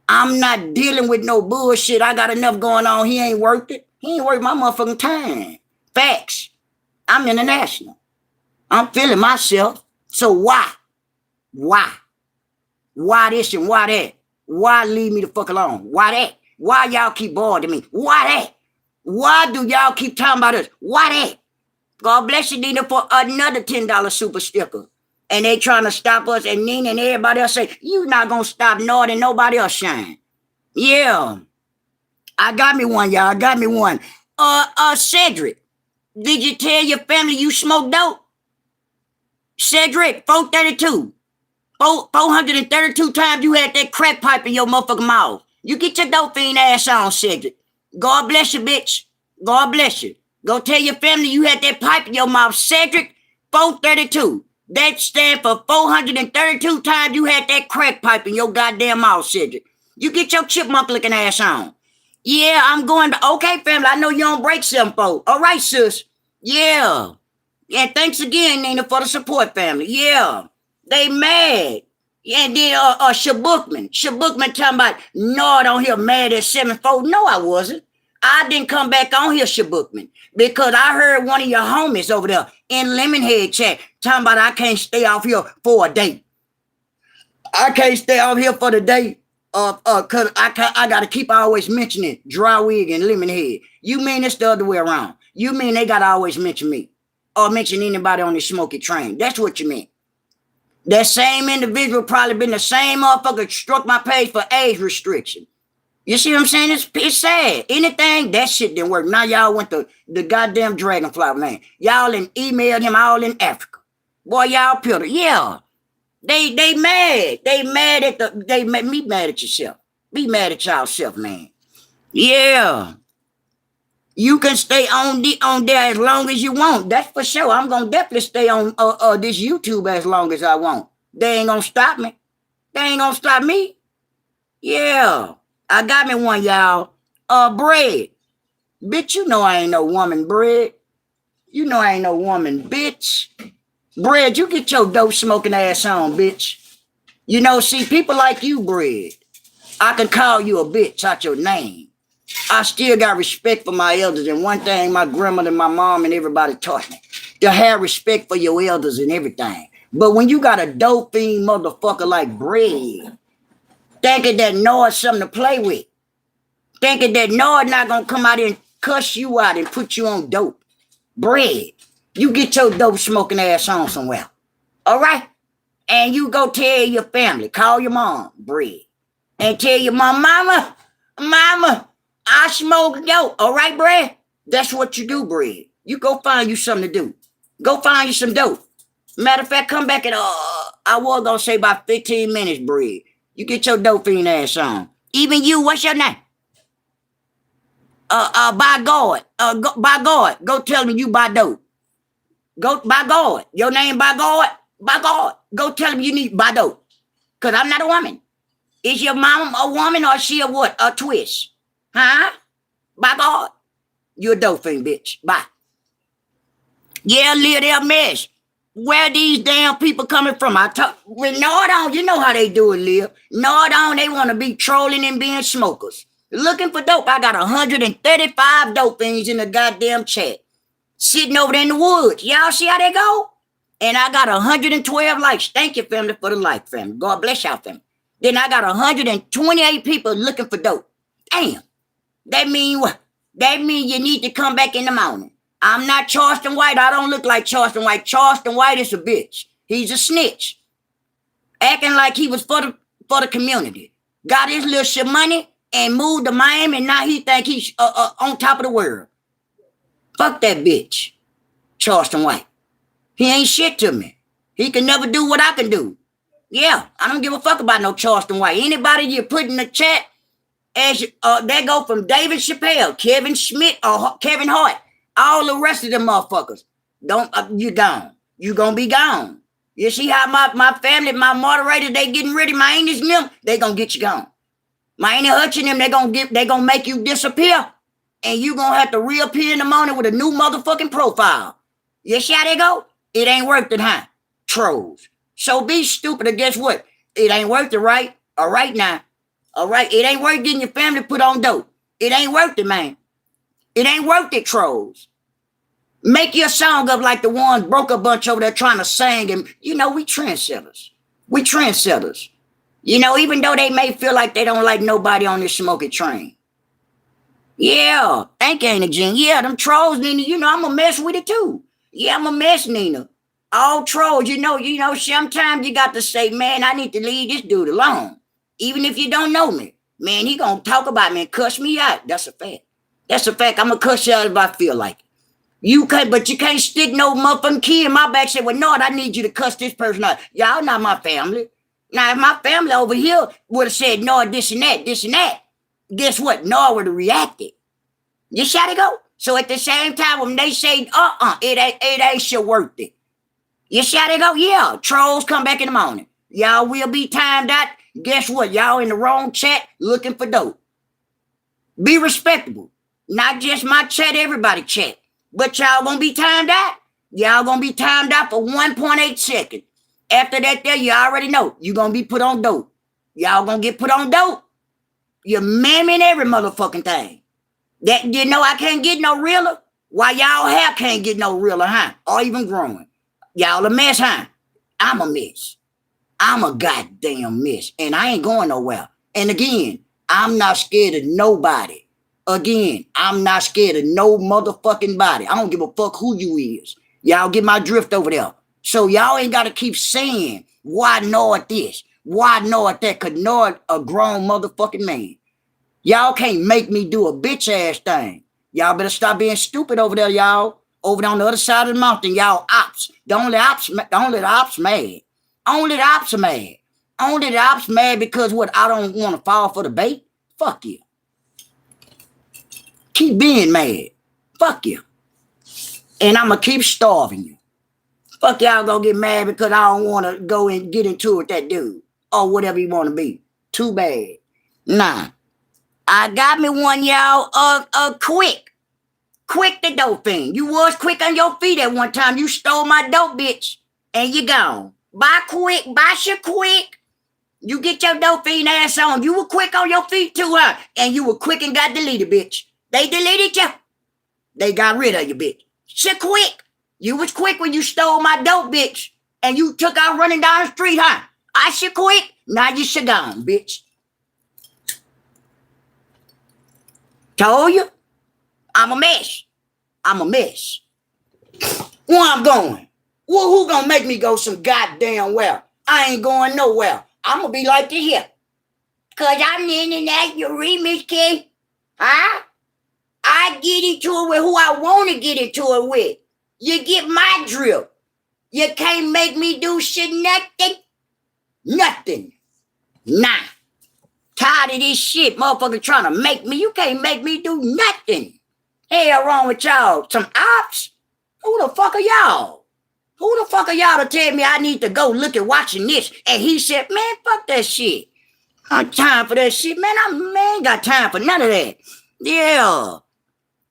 I'm not dealing with no bullshit. I got enough going on. He ain't worth it. He ain't worth my motherfucking time. Facts. I'm international. I'm feeling myself. So why? Why? Why this and why that? Why leave me the fuck alone? Why that? Why y'all keep bothering me? Why that? Why do y'all keep talking about us? Why that? God bless you, Nina, for another $10 super sticker. And they trying to stop us, and Nina and everybody else say, you not gonna stop Nord and nobody else shine. Yeah. I got me one, y'all. I got me one. Cedric, did you tell your family you smoked dope? Cedric, 432. 432 times you had that crack pipe in your motherfucking mouth. You get your dope fiend ass on, Cedric. God bless you, bitch. God bless you. Go tell your family you had that pipe in your mouth. Cedric, 432. That stands for 432 times you had that crack pipe in your goddamn mouth, Cedric. You get your chipmunk looking ass on. Yeah, I'm going to. Okay, family, I know you don't break 7-4. All right, sis. Yeah. And thanks again, Nina, for the support, family. Yeah. They mad. And then Shabukman talking about Nord on here mad at 7-4. No, I wasn't. I didn't come back on here, Shabukman, because I heard one of your homies over there in Lemonhead chat talking about I can't stay off here for a day. I can't stay off here for the day cause I gotta keep always mentioning Dry Wig and Lemonhead. You mean it's the other way around. You mean they gotta always mention me or mention anybody on the smoky train. That's what you mean. That same individual probably been the same motherfucker struck my page for age restriction. You see what I'm saying? It's sad. Anything, that shit didn't work. Now y'all went to the goddamn Dragonfly man. Y'all and emailed him all in Africa. Boy, y'all pillar. Yeah. They mad. They mad at be mad at yourself. Be mad at yourself, man. Yeah. You can stay on there as long as you want. That's for sure. I'm gonna definitely stay on this YouTube as long as I want. They ain't gonna stop me. They ain't gonna stop me. Yeah. I got me one, y'all. Bread. Bitch, you know I ain't no woman, Bread. You know I ain't no woman, bitch. Bread, you get your dope smoking ass on, bitch. You know, see, people like you, Bread, I can call you a bitch out your name. I still got respect for my elders. And one thing my grandmother, my mom, and everybody taught me, to have respect for your elders and everything. But when you got a dope fiend motherfucker like Bread, thinking that Nord's something to play with, thinking that Nord not gonna come out and cuss you out and put you on dope. Bread, you get your dope smoking ass on somewhere. All right? And you go tell your family, call your mom, Bread, and tell your mama, I smoke dope. All right, Bread? That's what you do, Bread. You go find you something to do. Go find you some dope. Matter of fact, come back in, I was gonna say about 15 minutes, Bread. You get your dope fiend ass on. Even you, what's your name? By God, go tell me you buy dope. Go, by God, your name by God, go tell me you need buy dope. Cause I'm not a woman. Is your mom a woman or is she a what? A twist? Huh? By God, you a dope fiend, bitch. Bye. Yeah, live their mess. Where these damn people coming from? I talk with Nordon, you know how they do it, Liv. Nordon, they want to be trolling and being smokers. Looking for dope. I got 135 dope fiends in the goddamn chat. Sitting over there in the woods. Y'all see how they go? And I got 112 likes. Thank you, family, for the like, family. God bless y'all, family. Then I got 128 people looking for dope. Damn. That mean what? That mean you need to come back in the morning. I'm not Charleston White. I don't look like Charleston White. Charleston White is a bitch. He's a snitch. Acting like he was for the community. Got his little shit money and moved to Miami, and now he think he's on top of the world. Fuck that bitch. Charleston White. He ain't shit to me. He can never do what I can do. Yeah, I don't give a fuck about no Charleston White. Anybody you put in the chat, as they go from David Chappelle, Kevin Schmidt, or Kevin Hart, all the rest of them motherfuckers. Don't you gone. You gonna be gone. You see how my family, my moderators, they getting ready, my English and them, they gonna get you gone. My Auntie Hutch and them, they gonna make you disappear. And you gonna have to reappear in the morning with a new motherfucking profile. You see how they go? It ain't worth it, huh? Trolls. So be stupid, or guess what? It ain't worth it, right? All right now. All right? It ain't worth getting your family put on dope. It ain't worth it, man. It ain't worth it, trolls. Make your song up like the ones broke a bunch over there trying to sing. And, you know, we trendsetters. We trendsetters. You know, even though they may feel like they don't like nobody on this smoky train. Yeah, thank you, Auntie Jean. Yeah, them trolls, Nina, you know, I'm going to mess with it too. Yeah, I'm a mess, Nina. All trolls, you know, sometimes you got to say, man, I need to leave this dude alone. Even if you don't know me. Man, he going to talk about me and cuss me out. That's a fact. That's a fact. I'm going to cuss you out if I feel like it. You can't, but you can't stick no motherfucking kid in my back and say, well, no, I need you to cuss this person out. Y'all not my family. Now, if my family over here would have said, no, this and that, guess what? No, would have reacted. You see how they go? So at the same time, when they say, it ain't shit worth it. You see how they go? Yeah, trolls come back in the morning. Y'all will be timed out. Guess what? Y'all in the wrong chat looking for dope. Be respectable. Not just my chat, everybody chat. But y'all gonna be timed out. Y'all gonna be timed out for 1.8 seconds. After that there, you already know. You gonna be put on dope. Y'all gonna get put on dope. You're mamming every motherfucking thing. That you know I can't get no realer. Why y'all hair can't get no realer, huh? Or even growing. Y'all a mess, huh? I'm a mess. I'm a goddamn mess. And I ain't going nowhere. And again, I'm not scared of nobody. Again, I'm not scared of no motherfucking body. I don't give a fuck who you is. Y'all get my drift over there. So y'all ain't got to keep saying, why Nord this? Why Nord that? Cause Nord a grown motherfucking man. Y'all can't make me do a bitch ass thing. Y'all better stop being stupid over there, y'all. Over on the other side of the mountain, y'all ops. Don't let the ops mad. Only the ops are mad. Only the ops mad because what? I don't want to fall for the bait. Fuck you. Keep being mad. Fuck you. And I'm going to keep starving you. Fuck y'all gonna get mad because I don't want to go and get into it with that dude. Or whatever you want to be. Too bad. Nah. I got me one, y'all. Quick. Quick the dope thing. You was quick on your feet at one time. You stole my dope, bitch. And you gone. Bye quick. Bye shit quick. You get your dope fiend ass on. You were quick on your feet too, huh? And you were quick and got deleted, bitch. They deleted you. They got rid of you, bitch. Shit quick. You was quick when you stole my dope, bitch. And you took out running down the street, huh? I shit quick. Now you shit gone, bitch. Told you. I'm a mess. I'm a mess. Where I'm going? Well, who gonna make me go some goddamn well? I ain't going nowhere. I'm gonna be like this here. Cause I'm in and out your remix, kid. Huh? I get into it with who I want to get into it with. You get my drill. You can't make me do shit nothing. Nothing. Nah. Tired of this shit, motherfucker trying to make me. You can't make me do nothing. Hell wrong with y'all? Some ops? Who the fuck are y'all? Who the fuck are y'all to tell me I need to go look at watching this? And he said, man, fuck that shit. I got time for that shit, man. I ain't got time for none of that. Yeah.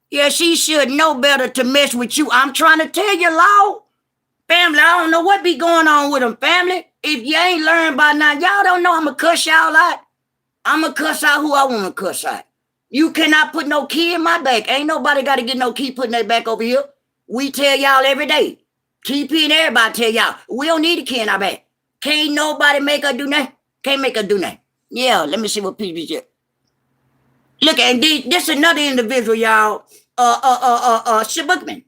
Yeah, she should know better to mess with you. I'm trying to tell you, Law. Family, I don't know what be going on with them, family. If you ain't learned by now, y'all don't know I'm going to cuss y'all out. I'm going to cuss out who I want to cuss out. You cannot put no key in my back. Ain't nobody got to get no key putting their back over here. We tell y'all every day. TP and everybody tell y'all, we don't need a key in our back. Can't nobody make her do nothing. Can't make her do nothing. Yeah, let me see what PB said. Look, and this another individual, y'all. Shit Bookman.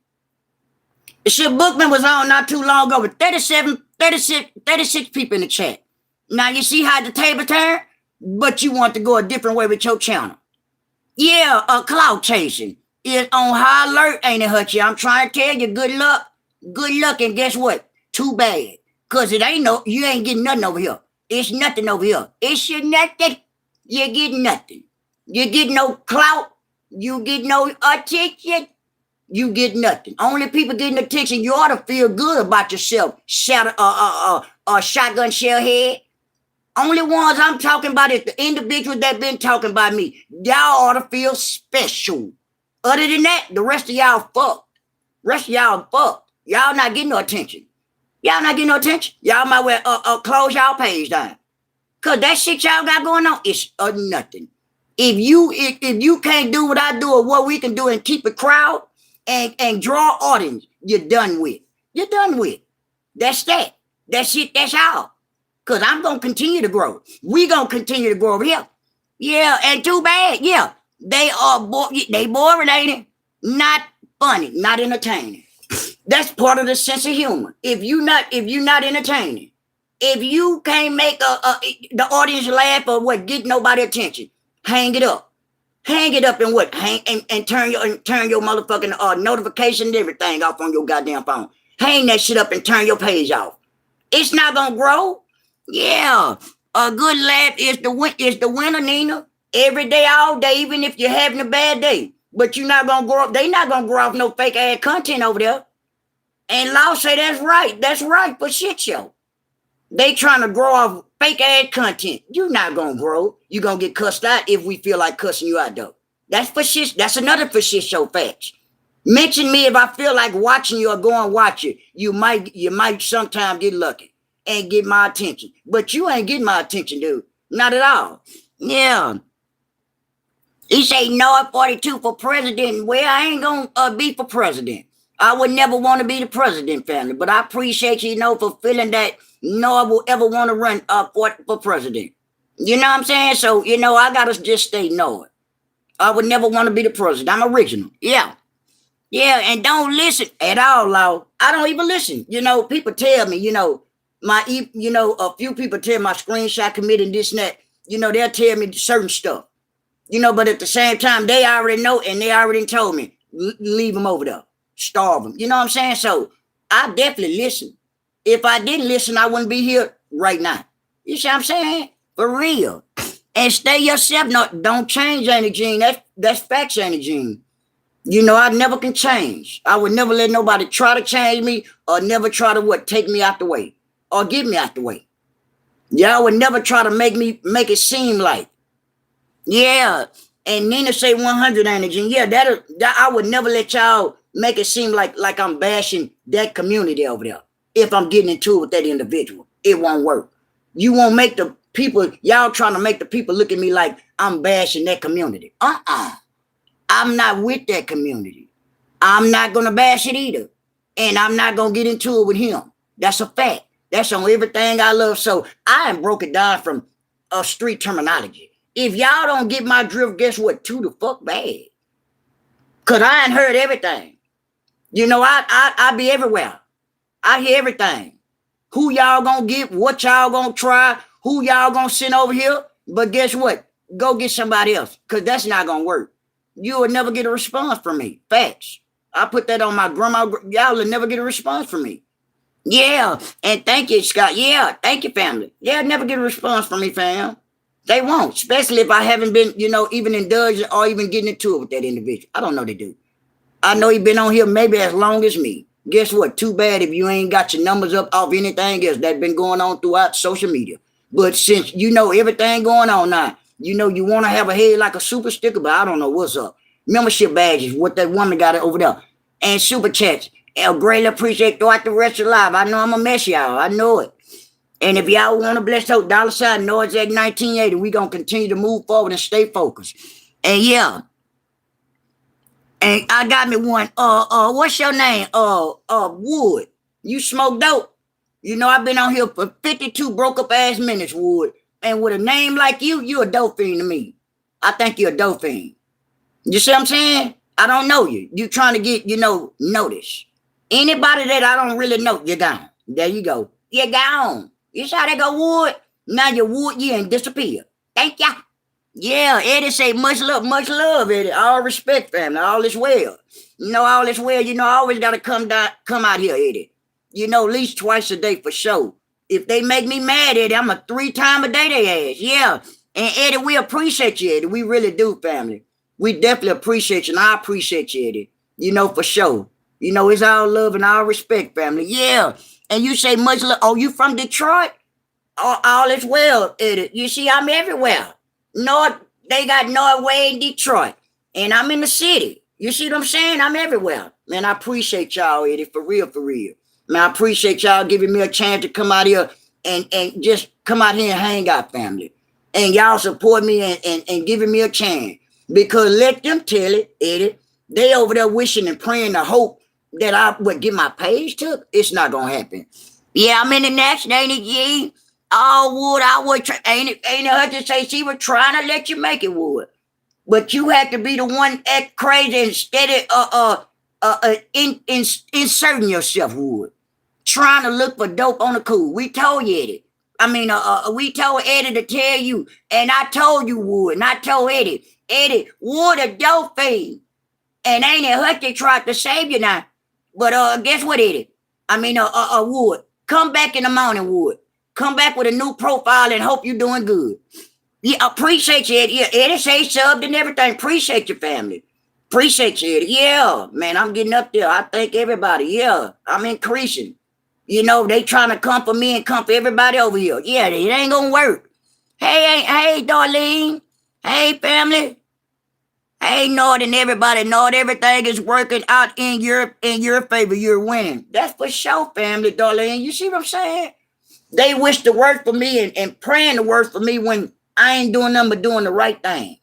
Shit Bookman was on not too long ago with 36 people in the chat. Now you see how the table turned? But you want to go a different way with your channel. Yeah, clout chasing is on high alert, ain't it, Hutchie? I'm trying to tell you, good luck. Good luck, and guess what? Too bad. Cause you ain't getting nothing over here. It's nothing over here. It's your nothing. You get nothing. You get no clout. You get no attention. You get nothing. Only people getting attention, you ought to feel good about yourself. Shotgun shell head. Only ones I'm talking about is the individuals that been talking about me. Y'all ought to feel special. Other than that, the rest of y'all fucked. Rest of y'all fucked. Y'all not getting no attention. Y'all not getting no attention. Y'all might well close y'all page down. Cause that shit y'all got going on is nothing. If you can't do what I do or what we can do and keep a crowd and draw audience, you're done with. You're done with. That's that. That's it. That's all. Cause I'm gonna continue to grow. We gonna continue to grow over here. Yeah, and too bad. Yeah, they boring, ain't it? Not funny, not entertaining. That's part of the sense of humor. If you not entertaining, if you can't make the audience laugh or what, get nobody attention, hang it up. Hang it up and what? And turn your motherfucking notification and everything off on your goddamn phone. Hang that shit up and turn your page off. It's not gonna grow. Yeah, a good laugh is the winner, Nina. Every day, all day, even if you're having a bad day. But you're not gonna grow up. They not gonna grow off no fake ass content over there. And Law say that's right. That's right for shit show. They trying to grow off fake ass content. You're not gonna grow. You gonna get cussed out if we feel like cussing you out though. That's for shit. That's another for shit show facts. Mention me if I feel like watching you or go and watch it. You might sometime get lucky. and get my attention. But you ain't getting my attention, dude. Not at all. Yeah. He say North 42 for president. Well, I ain't gonna be for president. I would never want to be the president, family. But I appreciate you, for feeling that North will ever want to run for president. You know what I'm saying? So, I gotta just stay North. I would never want to be the president. I'm original. Yeah. Yeah, and don't listen at all, Law. I don't even listen. People tell me, a few people tell my screenshot committee and this and that. They'll tell me certain stuff. But at the same time, they already know and they already told me, leave them over there, starve them. You know what I'm saying? So I definitely listen. If I didn't listen, I wouldn't be here right now. You see what I'm saying? For real. And stay yourself. No, don't change any gene. That's facts, any gene. I never can change. I would never let nobody try to change me or never try to take me out the way or get me out the way. Yeah, I would never try to make it seem like. Yeah. And Nina say 100 energy. Yeah, that I would never let y'all make it seem like I'm bashing that community over there. If I'm getting into it with that individual, it won't work. You won't make the people, y'all trying to make the people look at me like I'm bashing that community. I'm not with that community. I'm not going to bash it either. And I'm not going to get into it with him. That's a fact. That's on everything I love. So I am broke it down from a street terminology. If y'all don't get my drift, guess what? Too the fuck bad. Because I ain't heard everything. I be everywhere. I hear everything. Who y'all going to get? What y'all going to try? Who y'all going to send over here? But guess what? Go get somebody else. Because that's not going to work. You will never get a response from me. Facts. I put that on my grandma. Y'all will never get a response from me. Yeah. And thank you, Scott. Yeah. Thank you, family. Yeah, never get a response from me, fam. They won't. Especially if I haven't been, even indulging or even getting into it with that individual. I don't know they do. I know he been on here maybe as long as me. Guess what? Too bad if you ain't got your numbers up off anything else that's been going on throughout social media. But since everything going on now, you want to have a head like a super sticker, but I don't know what's up. Membership badges, what that woman got over there. And super chats. I greatly appreciate throughout the rest of life. I know I'm a mess, y'all. I know it. And if y'all want to bless those $sign Norzak 1980, we going to continue to move forward and stay focused. And yeah. And I got me one. What's your name? Wood. You smoke dope. I've been on here for 52 broke up ass minutes, Wood. And with a name like you a dope fiend to me. I think you're a dope fiend. You see what I'm saying? I don't know you. You trying to get, notice. Anybody that I don't really know, you're gone. There you go. You're gone. You see how they go, Wood? Now you Wood, you and disappear. Thank ya. Yeah, Eddie say much love, Eddie. All respect, family. All is well. All is well. I always got to come out here, Eddie. At least twice a day for sure. If they make me mad, Eddie, I'm a 3 times a day they ass. Yeah. And Eddie, we appreciate you, Eddie. We really do, family. We definitely appreciate you, and I appreciate you, Eddie. For sure. It's all love and all respect, family. Yeah. And you say much love. Oh, you from Detroit? All is well, Eddie. You see, I'm everywhere. They got Norway in Detroit. And I'm in the city. You see what I'm saying? I'm everywhere. Man, I appreciate y'all, Eddie. For real, for real. Man, I appreciate y'all giving me a chance to come out here and just come out here and hang out, family. And y'all support me and giving me a chance. Because let them tell it, Eddie. They over there wishing and praying to hope that I would get my page took. It's not going to happen. Yeah, I'm in the national, ain't it, G? Oh, Wood, I would ain't it her to say she was trying to let you make it, Wood. But you had to be the one act crazy and steady inserting yourself, Wood. Trying to look for dope on the cool. We told you, Eddie. We told Eddie to tell you. And I told you, Wood. And I told Eddie. Eddie, Wood a dope fiend. And ain't it her that tried to save you now? But guess what, Eddie? Wood. Come back in the morning, Wood. Come back with a new profile and hope you're doing good. Yeah, appreciate you, Eddie. Yeah, Eddie say subbed and everything. Appreciate your family. Appreciate you, Eddie. Yeah, man, I'm getting up there. I thank everybody. Yeah, I'm increasing. They trying to come for me and come for everybody over here. Yeah, it ain't gonna work. Hey, Darlene. Hey, family. Hey, Nord and everybody. Nord, everything is working out in your favor. You're winning. That's for sure, family, Darlene. You see what I'm saying? They wish the worst for me and praying the worst for me when I ain't doing nothing but doing the right thing.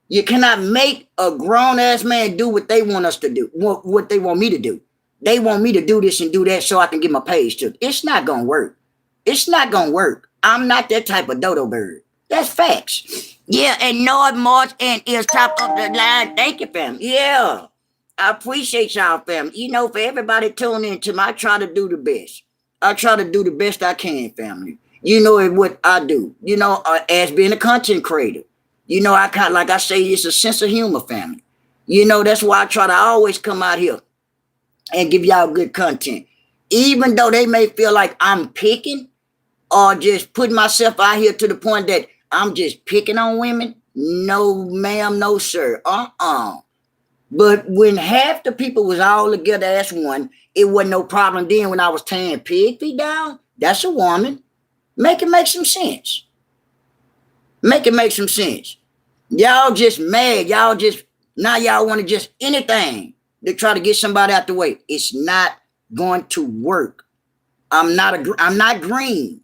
You cannot make a grown-ass man do what they want us to do, what they want me to do. They want me to do this and do that so I can get my page to. It's not going to work. It's not going to work. I'm not that type of dodo bird. That's facts. Yeah, and North March and is top of the line. Thank you, fam. Yeah, I appreciate y'all, fam. You know, for everybody tuning in to me, I try to do the best. I try to do the best I can, family. You know what I do. You know, as being a content creator. You know, I kind like I say, it's a sense of humor, family. You know, that's why I try to always come out here and give y'all good content. Even though they may feel like I'm picking or just putting myself out here to the point that I'm just picking on women. No, ma'am, no, sir. But when half the people was all together as one, it wasn't no problem then when I was tearing pig feet down. That's a woman. Make it make some sense. Make it make some sense. Y'all just mad. Y'all just, now y'all want to just anything to try to get somebody out the way. It's not going to work. I'm not green.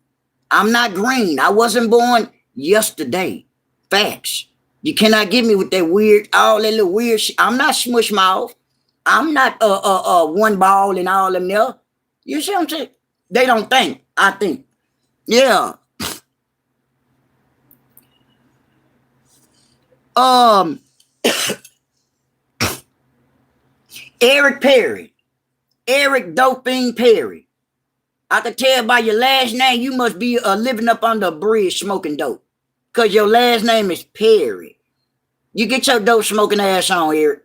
I'm not green. I wasn't born yesterday. Facts. You cannot get me with that weird, all that little weird shit. I'm not smush mouth. I'm not one ball and all them there. You see what I'm saying? They don't think. I think. Yeah. Eric Perry. Eric Doping Perry. I can tell by your last name you must be living up under a bridge smoking dope. Because your last name is Perry. You get your dope smoking ass on, Eric.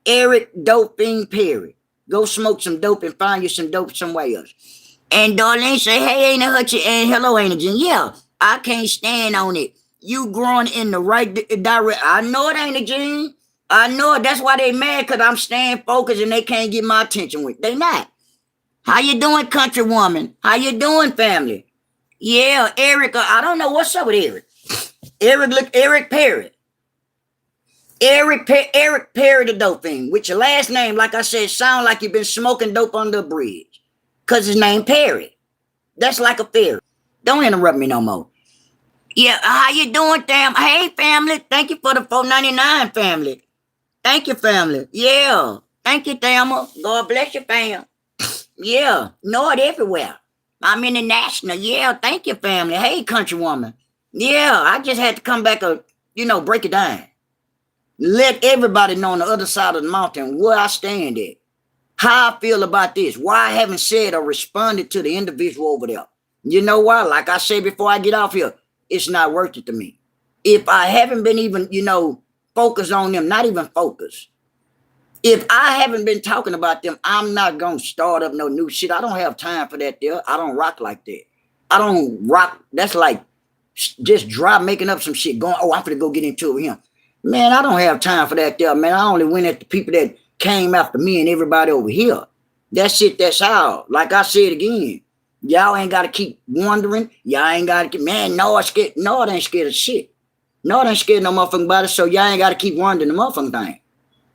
Eric Doping Perry. Go smoke some dope and find you some dope somewhere else. And Darlene say, hey, ain't a hutchie, and hello, ain't a Jen. Yeah, I can't stand on it. You growing in the right direction. I know it ain't a Jen. I know it. That's why they mad, because I'm staying focused and they can't get my attention with. They not. How you doing, country woman? How you doing, family? Yeah, Eric. I don't know what's up with Eric. Eric Perry. Eric Perry the dope thing. With your last name, like I said, sound like you've been smoking dope under a bridge. Because his name Perry. That's like a fairy. Don't interrupt me no more. Yeah, how you doing, fam? Hey, family. Thank you for the $4.99, family. Thank you, family. Yeah. Thank you, Thelma. God bless you, fam. Yeah. Know it everywhere. I'm international. Yeah. Thank you, family. Hey, country woman. Yeah. I just had to come back break it down. Let everybody know on the other side of the mountain where I stand at. How I feel about this. Why I haven't said or responded to the individual over there. You know why? Like I said before I get off here, it's not worth it to me. If I haven't been even, focused on them, not even focused. If I haven't been talking about them, I'm not going to start up no new shit. I don't have time for that there. I don't rock like that. I don't rock. That's like just making up some shit going, I'm going to go get into it with him. Man, I don't have time for that there, man. I only went at the people that came after me and everybody over here. That's it. That's all. Like I said again, y'all ain't got to keep wondering. Y'all ain't got to keep, man, no, it ain't scared of shit. No, it ain't scared no motherfucking body, so y'all ain't got to keep wondering the motherfucking thing.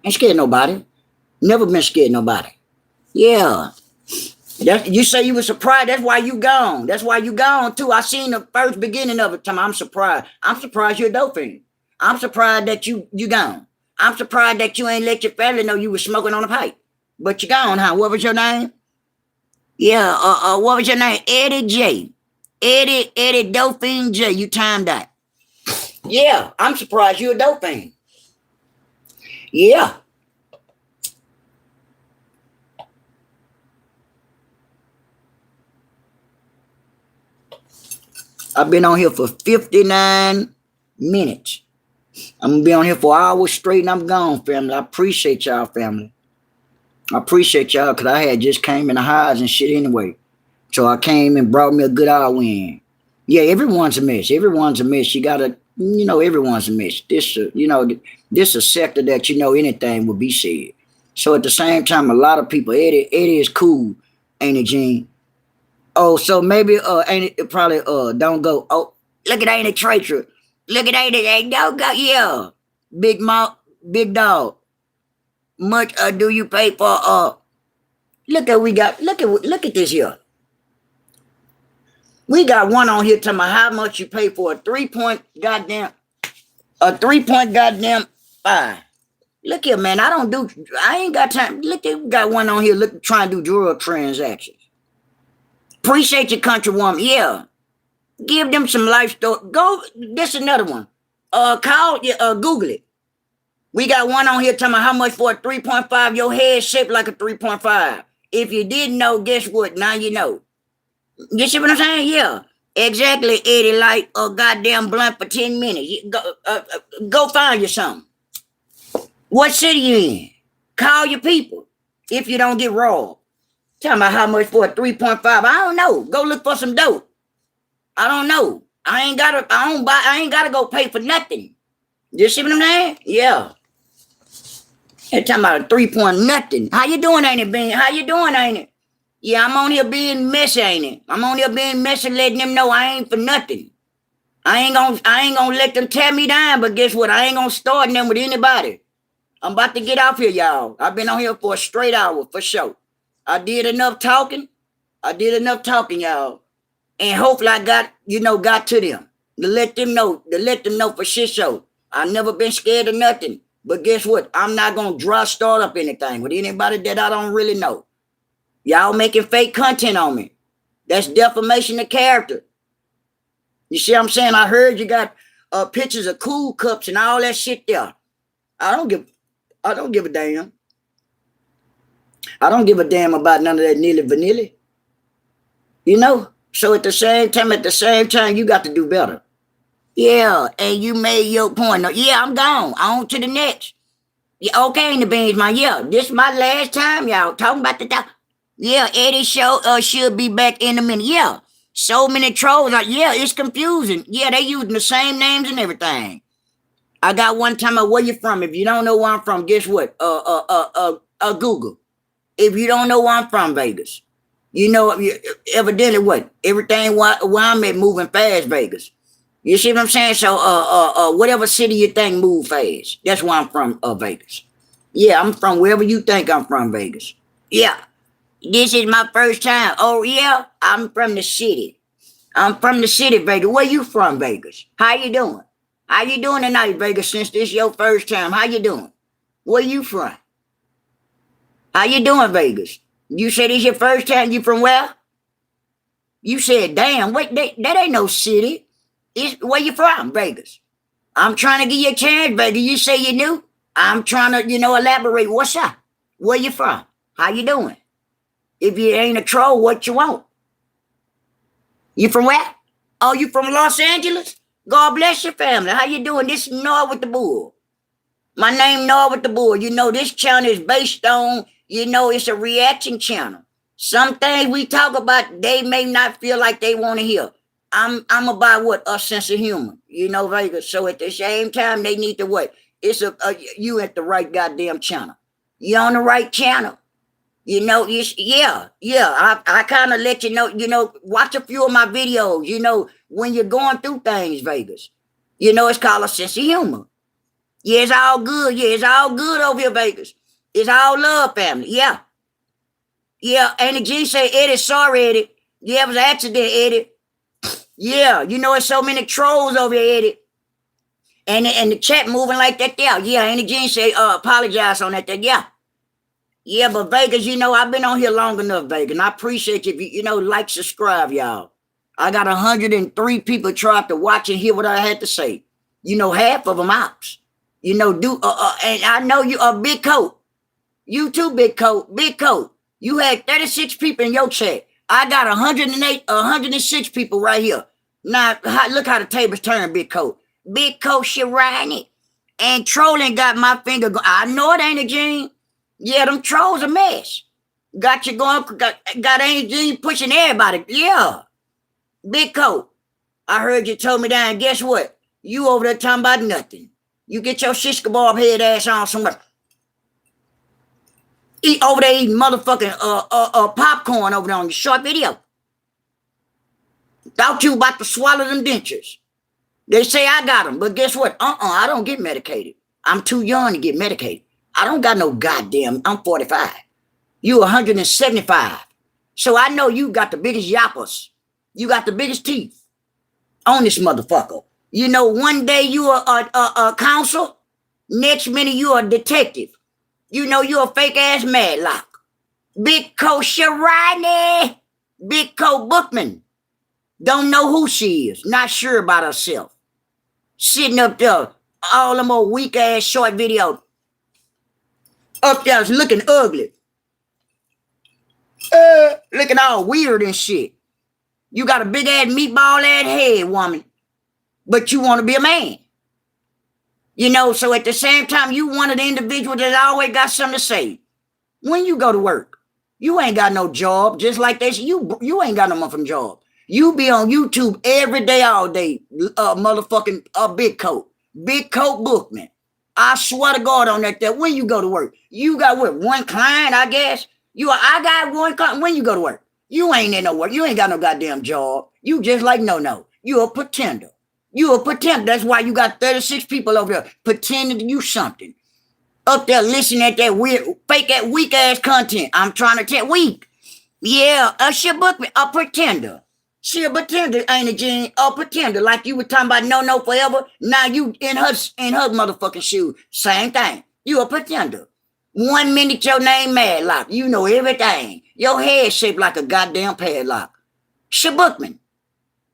Ain't scared nobody. Never been scared nobody. Yeah. You say you were surprised. That's why you gone. That's why you gone, too. I seen the first beginning of it. I'm surprised. I'm surprised you're a dope fiend. I'm surprised that you gone. I'm surprised that you ain't let your family know you was smoking on a pipe. But you gone, huh? What was your name? Yeah, what was your name? Eddie J. Eddie Doping J. You timed that. Yeah, I'm surprised you're a dope fiend. Yeah. I've been on here for 59 minutes. I'm going to be on here for hours straight and I'm gone, family. I appreciate y'all, family. I appreciate y'all because I had just came in the highs and shit anyway. So I came and brought me a good hour in. Yeah, everyone's a mess. Everyone's a mess. You got to, everyone's a mess. This a sector that, anything will be said. So at the same time, a lot of people, Eddie is cool, ain't it, Gene? Oh, so maybe ain't it probably don't go. Oh, look at ain't it traitor. Look at ain't don't go. Yeah, big mouth, big dog. Much do you pay for look at this here. We got one on here talking about how much you pay for a 3-point goddamn, five. Look here, man. I ain't got time. Look, we got one on here trying to do drug transactions. Appreciate your countrywoman. Yeah. Give them some life story. Go, this another one. Google it. We got one on here talking about how much for a 3.5. Your head shaped like a 3.5. If you didn't know, guess what? Now you know. You see what I'm saying? Yeah. Exactly, Eddie. Like a goddamn blunt for 10 minutes. Go find you something. What city you in? Call your people if you don't get robbed. Talking about how much for a 3.5. I don't know. Go look for some dope. I don't know. I ain't gotta go pay for nothing. You see what I'm saying? Yeah. They're talking about a 3 point nothing. How you doing, ain't it, Ben? How you doing, ain't it? Yeah, I'm on here being messy, ain't it? I'm on here being messy, letting them know I ain't for nothing. I ain't gonna let them tear me down, but guess what? I ain't gonna start them with anybody. I'm about to get off here, y'all. I've been on here for a straight hour, for sure. I did enough talking, y'all. And hopefully I got to them. To let them know for shit show. I've never been scared of nothing. But guess what? I'm not going to start up anything with anybody that I don't really know. Y'all making fake content on me. That's defamation of character. You see what I'm saying? I heard you got pictures of cool cups and all that shit there. I don't give a damn. I don't give a damn about none of that nilly vanilly. You know? So at the same time, you got to do better. Yeah, and you made your point. Yeah, I'm gone. On to the next. Yeah, okay, in the beans, man. Yeah, this is my last time, y'all. Talking about the yeah, Eddie show should be back in a minute. Yeah. So many trolls. Yeah, it's confusing. Yeah, they using the same names and everything. I got one time where you from. If you don't know where I'm from, guess what? Google. If you don't know where I'm from, Vegas. You know, evidently what? Everything where I'm at moving fast, Vegas. You see what I'm saying? So whatever city you think move fast. That's where I'm from, Vegas. Yeah, I'm from wherever you think I'm from, Vegas. Yeah. This is my first time. Oh yeah, I'm from the city. I'm from the city, Vegas. Where you from, Vegas? How you doing? How you doing tonight, Vegas? Since this your first time, how you doing? Where you from? How you doing, Vegas? You said it's your first time. You from where? You said, damn, wait, that ain't no city. It's where you from, Vegas? I'm trying to give you a chance, Vegas. You say you new? I'm trying to, elaborate. What's up? Where you from? How you doing? If you ain't a troll, what you want? You from where? Oh, you from Los Angeles? God bless your family. How you doing? This is Noah with the Bull. My name Noah with the Bull. You know, this channel is based on, it's a reaction channel. Some things we talk about, they may not feel like they want to hear. I'm about what? A sense of humor. Vegas. So at the same time, they need to what? It's you at the right goddamn channel. You on the right channel. I kind of let you know, watch a few of my videos, when you're going through things, Vegas. It's called a sense of humor. Yeah, it's all good. Yeah, it's all good over here, Vegas. It's all love, family. Yeah. Yeah, Annie G say, Eddie, sorry, Eddie. Yeah, it was an accident, Eddie. Yeah, it's so many trolls over here, Eddie. And the chat moving like that there. Yeah, Annie G say, apologize on that there. Yeah. Yeah, but Vegas, I've been on here long enough, Vegas. And I appreciate you if you, like, subscribe, y'all. I got 103 people trying to watch and hear what I had to say. Half of them ops. And I know you a Big Coat. You too, Big Coat. Big Coat. You had 36 people in your chat. I got 106 people right here. Now, look how the tables turn, Big Coat. Big Coat Shirani. And trolling got my finger going. I know it ain't a Gene. Yeah, them trolls a mess. Got you going, got Ain't Gene pushing everybody. Yeah. Big Coat. I heard you told me that, and guess what? You over there talking about nothing. You get your shish kebab head ass on somewhere. Eat over there eating motherfucking popcorn over there on your short video. Thought you about to swallow them dentures. They say I got them, but guess what? I don't get medicated. I'm too young to get medicated. I don't got no goddamn, I'm 45. You 175. So I know you got the biggest yappers. You got the biggest teeth on this motherfucker. You know, one day you are a counsel, next minute you are a detective. You know, you a fake ass Madlock. Big Co Sharani, Big Co Bookman. Don't know who she is. Not sure about herself. Sitting up there, all them old weak ass short videos. Up there looking ugly. Looking all weird and shit. You got a big ass meatball ass head, woman. But you want to be a man. You know, so at the same time, you one of the individuals that always got something to say. When you go to work, you ain't got no job. Just like this, you ain't got no motherfucking job. You be on YouTube every day, all day, motherfucking Big Coat. Big Coat Bookman. I swear to God on that, when you go to work, you got what, one client, I guess? I got one client. When you go to work, you ain't in no work. You ain't got no goddamn job. You just like, no. You a pretender. You a pretender. That's why you got 36 people over there pretending to you something. Up there listening at that weird, fake ass, weak ass content. I'm trying to tell weak. Yeah, she booked me, a pretender. She a pretender, ain't it, Jean? A pretender. Like you were talking about no forever. Now you in her motherfucking shoe. Same thing. You a pretender. 1 minute your name Madlock. You know everything. Your head shaped like a goddamn padlock. Shabookman.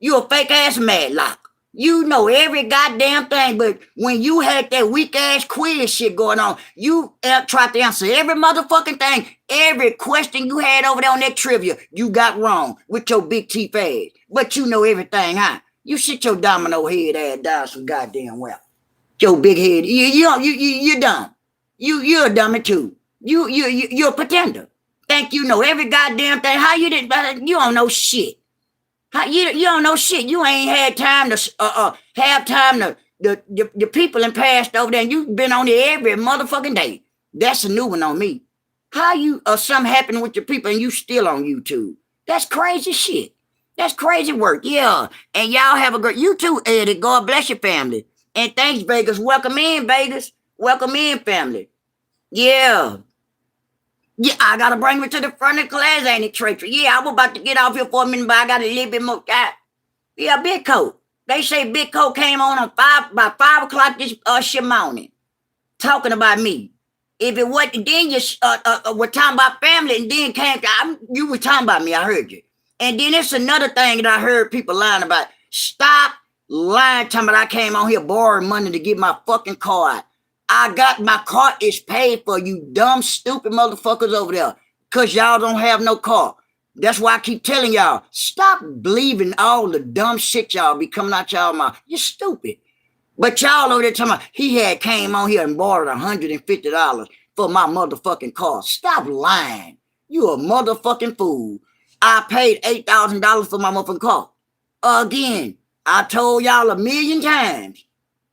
You a fake ass Madlock. You know every goddamn thing, but when you had that weak ass quiz shit going on, you tried to answer every motherfucking thing, every question you had over there on that trivia, you got wrong with your big teeth ass. But you know everything, huh? You sit your domino head ass down some goddamn well. Your big head, you're dumb. You're a dummy too. You're a pretender. Think you know every goddamn thing. How you didn't? You don't know shit. You don't know shit. You ain't had time to have time to the people and passed over there. And you've been on there every motherfucking day. That's a new one on me. How you something happened with your people and you still on YouTube? That's crazy shit. That's crazy work. Yeah. And y'all have a great you too, Eddie. God bless your family. And thanks, Vegas. Welcome in, Vegas. Welcome in, family. Yeah. Yeah, I gotta bring me to the front of the class, ain't it, Tracy? Yeah, I was about to get off here for a minute, but I got a little bit more time. Yeah, Big Coat. They say Big Coat came on by 5 o'clock this shit morning, talking about me. If it wasn't, then you were talking about family, and then you were talking about me. I heard you. And then it's another thing that I heard people lying about. Stop lying, talking about I came on here borrowing money to get my fucking card. I got my car is paid for, you dumb, stupid motherfuckers over there. Because y'all don't have no car. That's why I keep telling y'all, stop believing all the dumb shit y'all be coming out y'all mouth. You're stupid. But y'all over there talking about, he had came on here and borrowed $150 for my motherfucking car. Stop lying. You a motherfucking fool. I paid $8,000 for my motherfucking car. Again, I told y'all 1,000,000 times.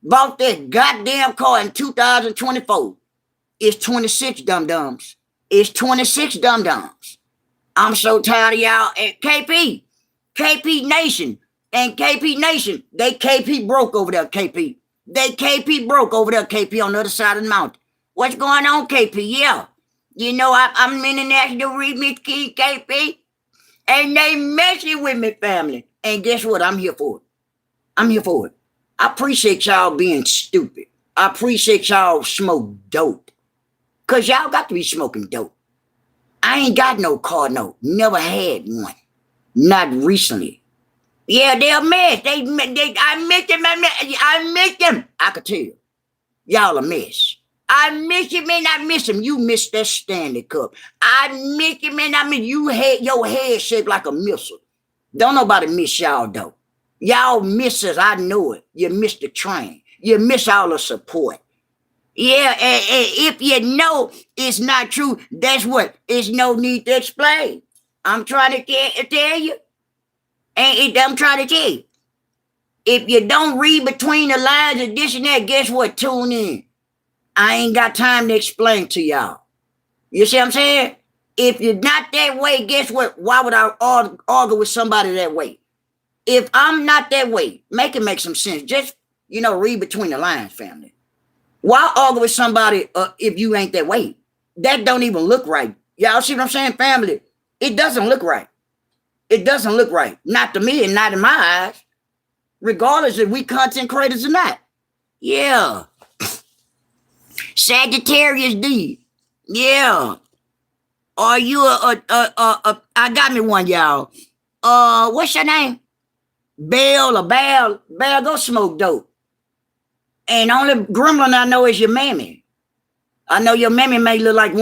Bought that goddamn car in 2024. It's 26 dum-dums. It's 26 dum-dums. I'm so tired of y'all. And KP Nation, and KP Nation, they KP broke over there, KP. They KP broke over there, KP, on the other side of the mountain. What's going on, KP? Yeah. You know, I'm international remix key, KP. And they messing with me, family. And guess what? I'm here for it. I'm here for it. I appreciate y'all being stupid. I appreciate y'all smoke dope. Because y'all got to be smoking dope. I ain't got no car note. Never had one. Not recently. Yeah, they're a mess. I miss them. I miss them. I could tell you. Y'all a mess. I miss you, man. I miss him. You missed that Stanley Cup. I miss you, man. I mean, you had your head shaped like a missile. Don't nobody miss y'all, though. Y'all miss us. I know it. You missed the train. You miss all the support. Yeah, and if you know it's not true, that's what. There's no need to explain. I'm trying to tell you. And I'm trying to tell you. If you don't read between the lines and this and that, guess what? Tune in. I ain't got time to explain to y'all. You see what I'm saying? If you're not that way, guess what? Why would I argue with somebody that way? If I'm not that way, make it make some sense. Just, read between the lines, family. Why argue with somebody if you ain't that way? That don't even look right. Y'all see what I'm saying, family? It doesn't look right. It doesn't look right. Not to me and not in my eyes. Regardless if we content creators or not. Yeah. Sagittarius D. Yeah. Are you I got me one, y'all. What's your name? Bell or Bell? Bell, go smoke dope. And only gremlin I know is your mammy. I know your mammy may look like a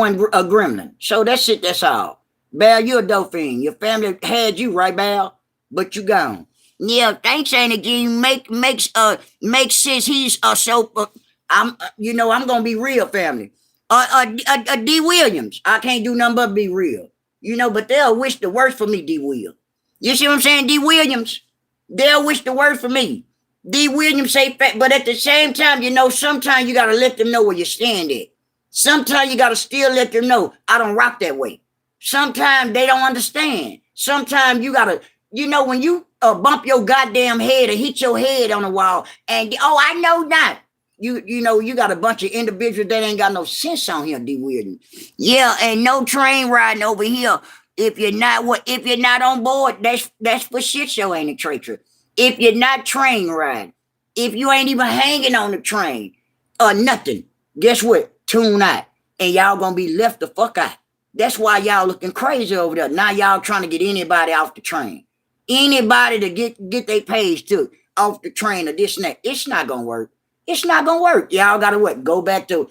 gremlin. So that's it, that's all. Bell, you a dope fiend. Your family had you, right, Bell? But you gone. Yeah, thanks, Annie. Makes sense. He's I'm gonna be real, family. D. Williams. I can't do nothing but be real. But they'll wish the worst for me, D. Will. You see what I'm saying, D. Williams? They'll wish the worst for me. D. Williams say fat, but at the same time, sometimes you gotta let them know where you stand at. Sometimes you gotta still let them know I don't rock that way. Sometimes they don't understand. Sometimes you gotta, when you bump your goddamn head or hit your head on the wall, and I know not. You got a bunch of individuals that ain't got no sense on here, D. Williams. Yeah, and no train riding over here. If you're not on board, that's for shit show, ain't it, traitor? If you're not train riding, if you ain't even hanging on the train or nothing, guess what? Tune out. And y'all gonna be left the fuck out. That's why y'all looking crazy over there. Now y'all trying to get anybody off the train. Anybody to get their page took off the train or this and that. It's not gonna work. It's not gonna work. Y'all gotta what? Go back to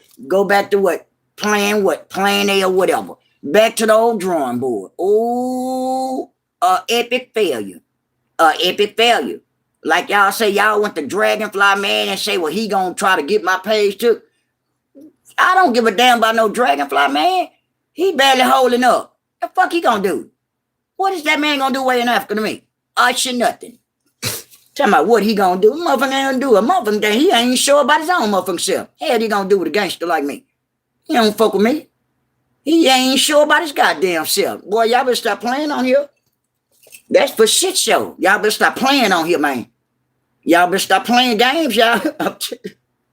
what? Plan A or whatever. Back to the old drawing board. Oh, epic failure. Epic failure. Like y'all say, y'all want the Dragonfly man and say, well, he gonna try to get my page took. I don't give a damn about no Dragonfly man. He barely holding up. The fuck he gonna do? What is that man gonna do way in Africa to me? Shit, nothing. Tell me what he gonna do. Motherfucker ain't gonna do a motherfucker. He ain't sure about his own motherfucking self. Hell, he gonna do with a gangster like me? He don't fuck with me. He ain't sure about his goddamn self. Boy, y'all better stop playing on here. That's for shit show. Y'all better stop playing on here, man. Y'all better stop playing games, y'all.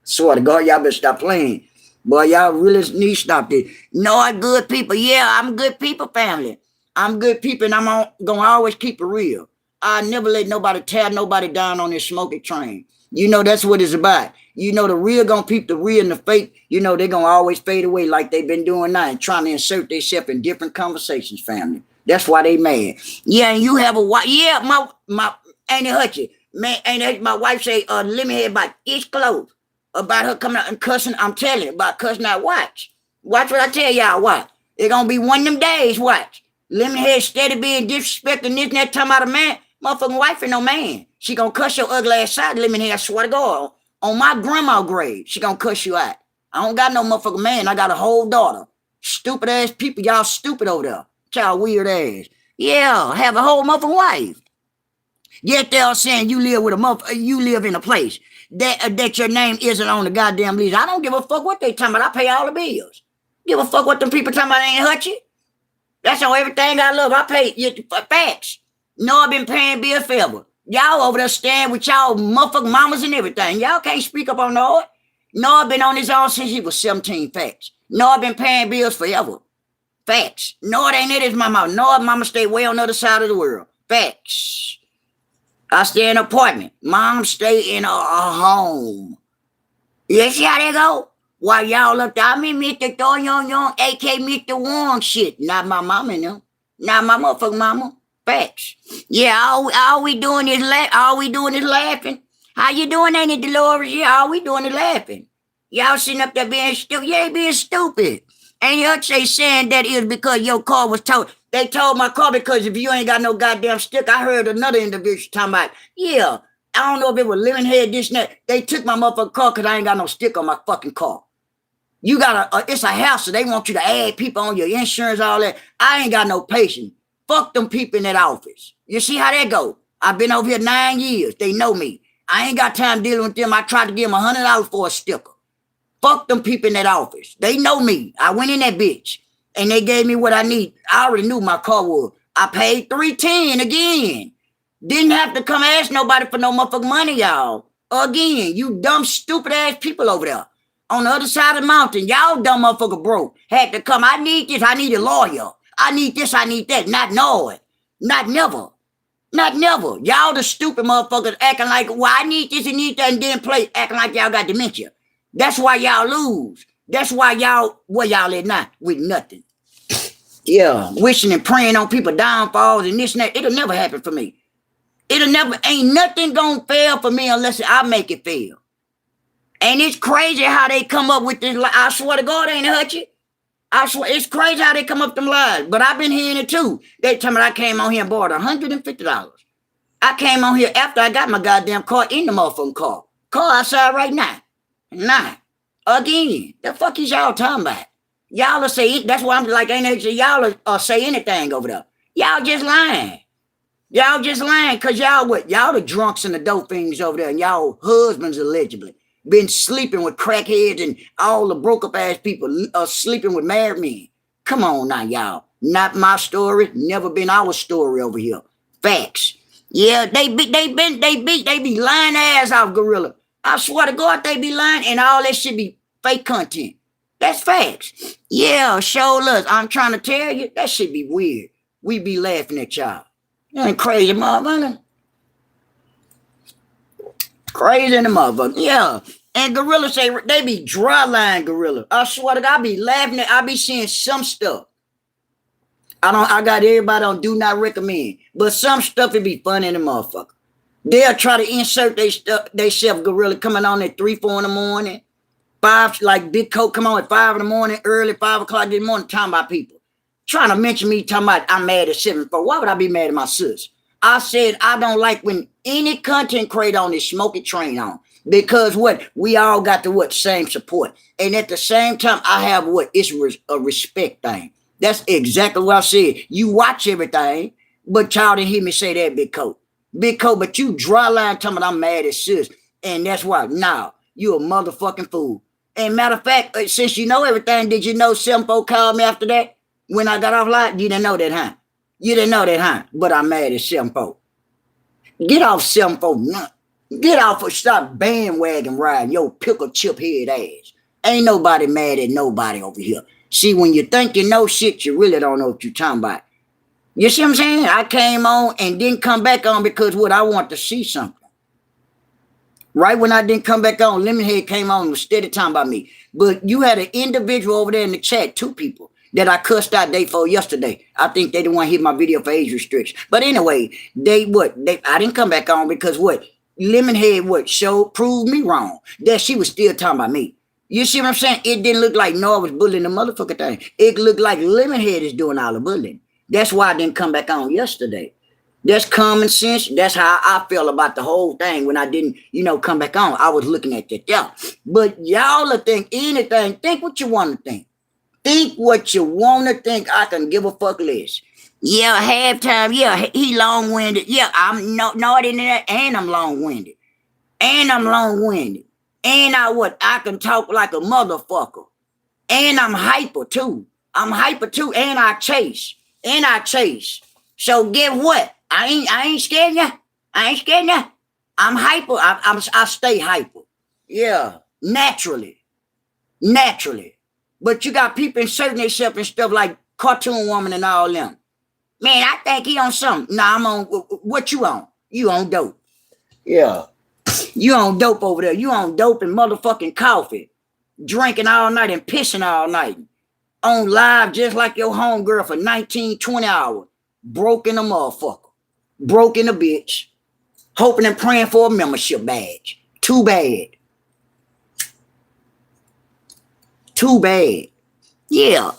Swear to God, y'all better stop playing. Boy, y'all really need to stop this. No, I'm good people. Yeah, I'm good people, family. I'm good people, and I'm gonna always keep it real. I never let nobody tear nobody down on this smoking train. That's what it's about. The real gonna peep the real and the fake. They're gonna always fade away like they've been doing now and trying to insert themselves in different conversations, family. That's why they mad. Yeah, and you have a wife. Yeah, my Annie Hutchie. Man, Annie, my wife say, let me hear about each clothes. About her coming out and cussing. I'm telling you, about cussing out. Watch what I tell y'all. Watch. It's gonna be one of them days. Watch. Let me hear steady being disrespecting this and that, talking about a man. Motherfucking wife ain't no man. She gonna cuss your ugly ass out. Let me hear, I swear to God. On my grandma grave, she gonna cuss you out. I don't got no motherfucking man. I got a whole daughter. Stupid ass people. Y'all stupid over there. Y'all weird ass. Yeah, have a whole motherfucking wife. Yet they're saying you live in a place that your name isn't on the goddamn list. I don't give a fuck what they talking about. I pay all the bills. Give a fuck what them people talking about ain't Hutchie. That's on everything I love. I pay facts. No, I've been paying bills forever. Y'all over there staying with y'all motherfucking mamas and everything. Y'all can't speak up on no. No, I've been on this all since he was 17. Facts. No, I've been paying bills forever. Facts. No, it ain't it. It's my mama. No, mama stay way on the other side of the world. Facts. I stay in an apartment. Mom stay in a home. You see how they go? While y'all up there, I mean Mr. Young, a.k.a. Mr. Wong shit. Not my mama, no. Not my motherfucking mama. Facts. Yeah, all we doing is laughing. How you doing, Auntie Dolores? Yeah, all we doing is laughing. Y'all sitting up there being stupid. You ain't being stupid. And you saying that it was because your car was towed. They towed my car because if you ain't got no goddamn stick, I heard another individual talking about, yeah, I don't know if it was living here, this and that. They took my motherfucking car because I ain't got no stick on my fucking car. You got it's a house, so they want you to add people on your insurance, all that. I ain't got no patience. Fuck them people in that office. You see how that go? I've been over here 9 years. They know me. I ain't got time dealing with them. I tried to give them $100 for a sticker. Fuck them people in that office. They know me. I went in that bitch and they gave me what I need. I already knew my car was. I paid $310 again. Didn't have to come ask nobody for no motherfucking money, y'all. Again, you dumb, stupid ass people over there. On the other side of the mountain, y'all dumb motherfucker broke. Had to come. I need this. I need a lawyer. I need this. I need that. Not knowing. Not never. Not never. Y'all the stupid motherfuckers acting like, well, I need this and need that, and then play acting like y'all got dementia. That's why y'all lose. That's why y'all, where y'all at now? With nothing. Yeah, wishing and praying on people downfalls and this and that. It'll never happen for me. It'll never, ain't nothing gonna fail for me unless I make it fail. And it's crazy how they come up with this. I swear to God, ain't it, Hutchie? I swear, it's crazy how they come up with them lies. But I've been hearing it too. They tell me I came on here and bought $150. I came on here after I got my goddamn car in the motherfucking car. Car outside right now. Nah. Again. The fuck is y'all talking about? Y'all will say it. That's why I'm like, ain't it? Y'all will say anything over there. Y'all just lying. Y'all just lying because y'all what? Y'all the drunks and the dope things over there, and y'all husbands allegedly been sleeping with crackheads and all the broke up ass people sleeping with married men. Come on now, y'all. Not my story. Never been our story over here. Facts. Yeah, they be lying ass off Gorilla. I swear to God, they be lying, and all that shit be fake content. That's facts. Yeah, show us. I'm trying to tell you, that shit be weird. We be laughing at y'all. You ain't crazy, motherfucker. Crazy in the motherfucker. Yeah. And Gorilla say they be dry line Gorilla. I swear to God, I be laughing at, I be seeing some stuff. I got everybody on do not recommend. But some stuff it be funny in the motherfucker. They'll try to insert they self Gorilla coming on at 3, 4 in the morning. 5, like Big Coke come on at 5 in the morning, early 5 o'clock in the morning, talking about people. Trying to mention me, talking about I'm mad at 7 4. Why would I be mad at my sis? I said I don't like when any content creator on this smoking train on. Because what? We all got the what? Same support. And at the same time, I have what? It's a respect thing. That's exactly what I said. You watch everything, but y'all didn't hear me say that, Big Coke. Big Coke, but you dry line talking about I'm mad at sis. And that's why, nah, you a motherfucking fool. And matter of fact, since you know everything, did you know 7-4 called me after that? When I got off line? You didn't know that, huh? You didn't know that, huh? But I'm mad at 7-4. Get off 7-4. Get off or stop bandwagon riding your pickle chip head ass. Ain't nobody mad at nobody over here. See, when you think you know shit, you really don't know what you're talking about. You see what I'm saying? I came on and didn't come back on because what I want to see something. Right when I didn't come back on, Lemonhead came on and was steady talking about me. But you had an individual over there in the chat, 2 people, that I cussed out day 4 yesterday. I think they didn't want to hit my video for age restriction. But anyway, I didn't come back on because what? Lemonhead proved me wrong. That she was still talking about me. You see what I'm saying? It didn't look like Noah was bullying the motherfucker thing. It looked like Lemonhead is doing all the bullying. That's why I didn't come back on yesterday. That's common sense. That's how I feel about the whole thing when I didn't, come back on. I was looking at that. Yeah. But y'all will think anything. Think what you want to think. Think what you want to think. I can give a fuck less. Yeah, halftime. Yeah, he long-winded. Yeah, I'm naughty in that, and I'm long-winded. And I can talk like a motherfucker. And I'm hyper too. And I chase. So get what? I ain't scared ya. I'm hyper. I stay hyper. Yeah, naturally. But you got people inserting themselves and stuff like Cartoon Woman and all them. Man, I think he on something. Nah, I'm on. What you on? You on dope. Yeah. You on dope over there. You on dope and motherfucking coffee. Drinking all night and pissing all night. On live just like your homegirl for 19, 20 hours. Broken a motherfucker. Broken a bitch. Hoping and praying for a membership badge. Too bad. Yeah.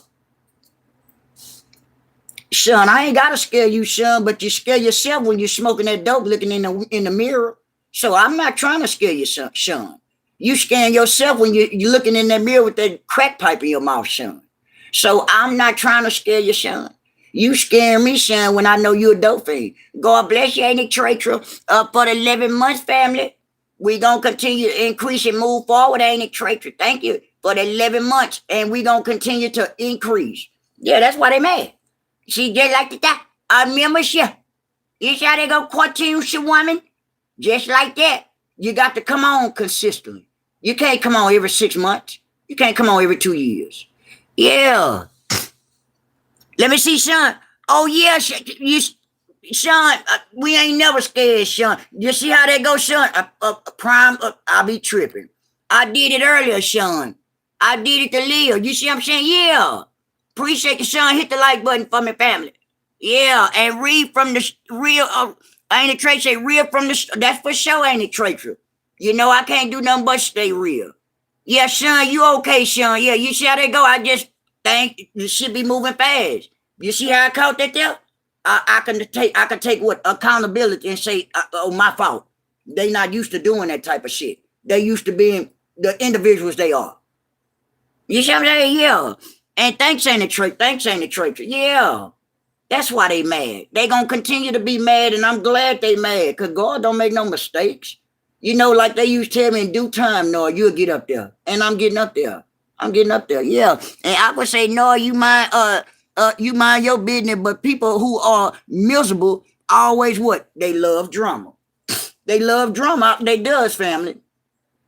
Son, I ain't gotta scare you, son, but you scare yourself when you're smoking that dope looking in the mirror. So I'm not trying to scare you, son. You scaring yourself when you're looking in that mirror with that crack pipe in your mouth, son. So I'm not trying to scare you, son. You scaring me, son, when I know you're a dope fiend. God bless you, ain't it, Tratra? For the 11 months, family. We gonna continue to increase and move forward, ain't it, Tratra? Thank you for the 11 months, and we gonna continue to increase. Yeah, that's why they mad. See, just like that, a membership. You see how they go cartoon woman? Just like that. You got to come on consistently. You can't come on every 6 months. You can't come on every 2 years. Yeah. Let me see, son. Oh, yeah. Sean, we ain't never scared, Sean. You see how that goes, Sean? I'll be tripping. I did it earlier, Sean. I did it to Leo. You see what I'm saying? Yeah. Appreciate you, Sean. Hit the like button for me, family. Yeah, and read from the real. Ain't it Tracy? Say real from the. That's for sure. Ain't it Tracy? You know I can't do nothing but stay real. Yeah, Sean, you okay, Sean? Yeah, you see how they go? I just think you should be moving fast. You see how I caught that there? I can take what accountability and say, oh, my fault. They not used to doing that type of shit. They used to being the individuals they are. You see what I'm saying? Yeah. And thanks ain't the truth. Thanks ain't the truth. Yeah. That's why they mad. They gonna continue to be mad, and I'm glad they mad, because God don't make no mistakes. You know, like they used to tell me in due time, no, you'll get up there. And I'm getting up there. I'm getting up there, yeah. And I would say, no, you mind your business, but people who are miserable always what? They love drama. They love drama. They does, family.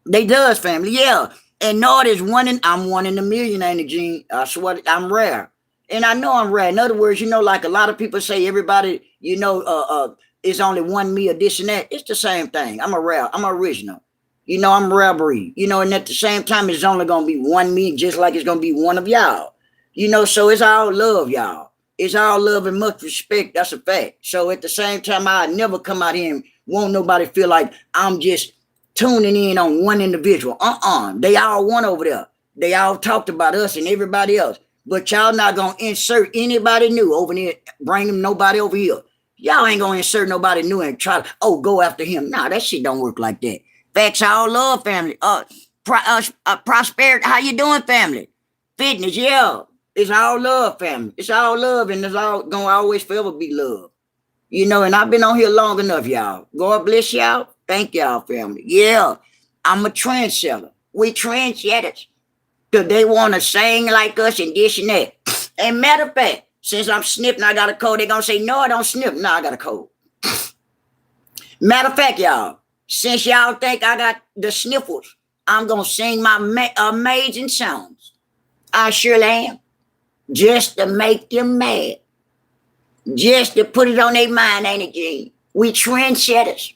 They does, family, yeah. And Nord is I'm one in a million, ain't it, Gene? I swear I'm rare. And I know I'm rare. In other words, you know, like a lot of people say everybody, you know, is only one me or this and that. It's the same thing. I'm original. You know, I'm a rare breed. You know, and at the same time, it's only gonna be one me, just like it's gonna be one of y'all. You know, so it's all love, y'all. It's all love and much respect. That's a fact. So at the same time, I never come out here and won't nobody feel like I'm just tuning in on one individual. They all one over there. They all talked about us and everybody else. But y'all not gonna insert anybody new over there, bring them nobody over here. Y'all ain't gonna insert nobody new and try to, go after him. Nah, that shit don't work like that. Facts, all love, family. Prosperity, how you doing, family? Fitness, yeah. It's all love, family. It's all love, and it's all gonna always forever be love. You know, and I've been on here long enough, y'all. God bless y'all. Thank y'all, family. Yeah, I'm a trendsetter. We trendsetters. Because they want to sing like us and this and that. And matter of fact, since I'm snipping, I got a code. They're going to say, no, I don't snip. No, I got a code. Matter of fact, y'all, since y'all think I got the sniffles, I'm going to sing my amazing songs. I surely am. Just to make them mad. Just to put it on their mind, ain't it, Gene? We trendsetters.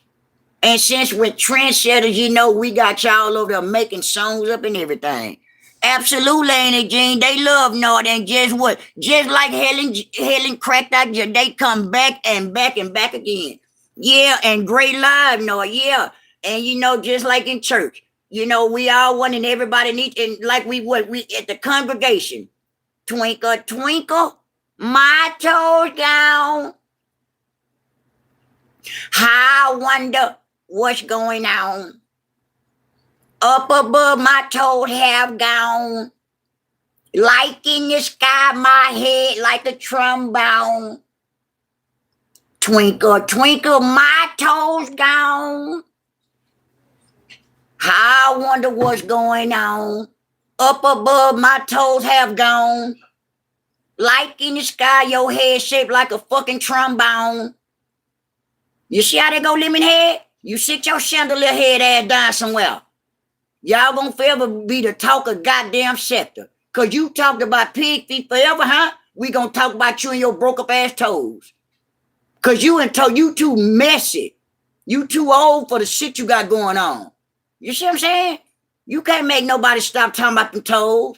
And since we're trendsetters, you know, we got y'all over there making songs up and everything. Absolutely, ain't it, Gene? They love North, and just what? Just like Helen cracked out, they come back and back and back again. Yeah, and great live, North, yeah. And you know, just like in church, you know, we all want and everybody needs, and like we at the congregation. Twinkle, twinkle, my toes down. I wonder what's going on. Up above my toes have gone. Like in the sky, my head like a trombone. Twinkle, twinkle, my toes gone. I wonder what's going on. Up above, my toes have gone. Like in the sky, your head shaped like a fucking trombone. You see how they go, lemon head? You sit your chandelier head ass down somewhere. Y'all gonna forever be the talk of goddamn scepter. Cause you talked about pig feet forever, huh? We gonna talk about you and your broke up ass toes. Cause you too messy. You too old for the shit you got going on. You see what I'm saying? You can't make nobody stop talking about them toes.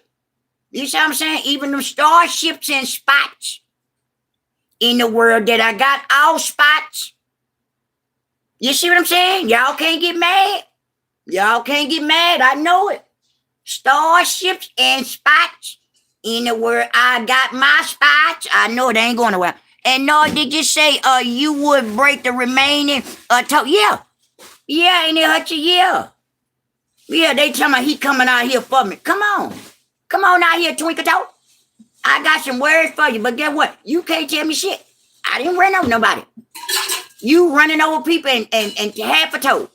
You see what I'm saying? Even them starships and spots in the world that I got all spots. You see what I'm saying? Y'all can't get mad. Y'all can't get mad. I know it. Starships and spots in the world. I got my spots. I know it ain't going nowhere. And no, did you say you would break the remaining toe? Yeah. Yeah, ain't it hurt you? Yeah. Yeah, they tell me he coming out here for me. Come on. Come on out here, Twinkle Toe. I got some words for you, but guess what? You can't tell me shit. I didn't run over nobody. You running over people and half a toe.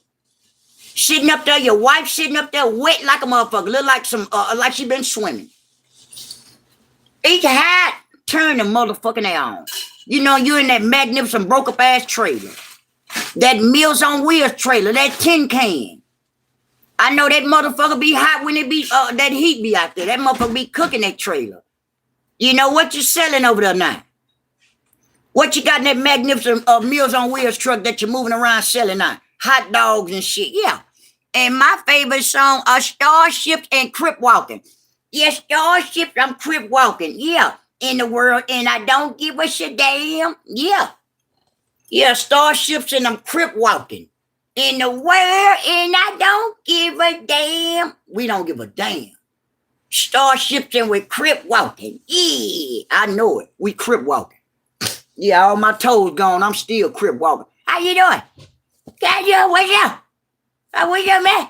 Sitting up there, your wife sitting up there wet like a motherfucker. Look like like she been swimming. Each hat, turn the motherfucking air on. You know, you in that magnificent broke up ass trailer. That Meals on Wheels trailer, that tin can. I know that motherfucker be hot when it be, that heat be out there. That motherfucker be cooking that trailer. You know what you selling over there now? What you got in that magnificent Meals on Wheels truck that you're moving around selling on? Hot dogs and shit. Yeah. And my favorite song are Starships and Crip Walking. Yeah, Starships, I'm Crip Walking. Yeah. In the world, and I don't give a shit damn. Yeah. Yeah, Starships and I'm Crip Walking. In the world, and I don't give a damn. We don't give a damn. Starships and we're Crip Walking. Yeah, I know it. We Crip Walking. Yeah, all my toes gone. I'm still Crip Walking. How you doing? What's up? What's up, man?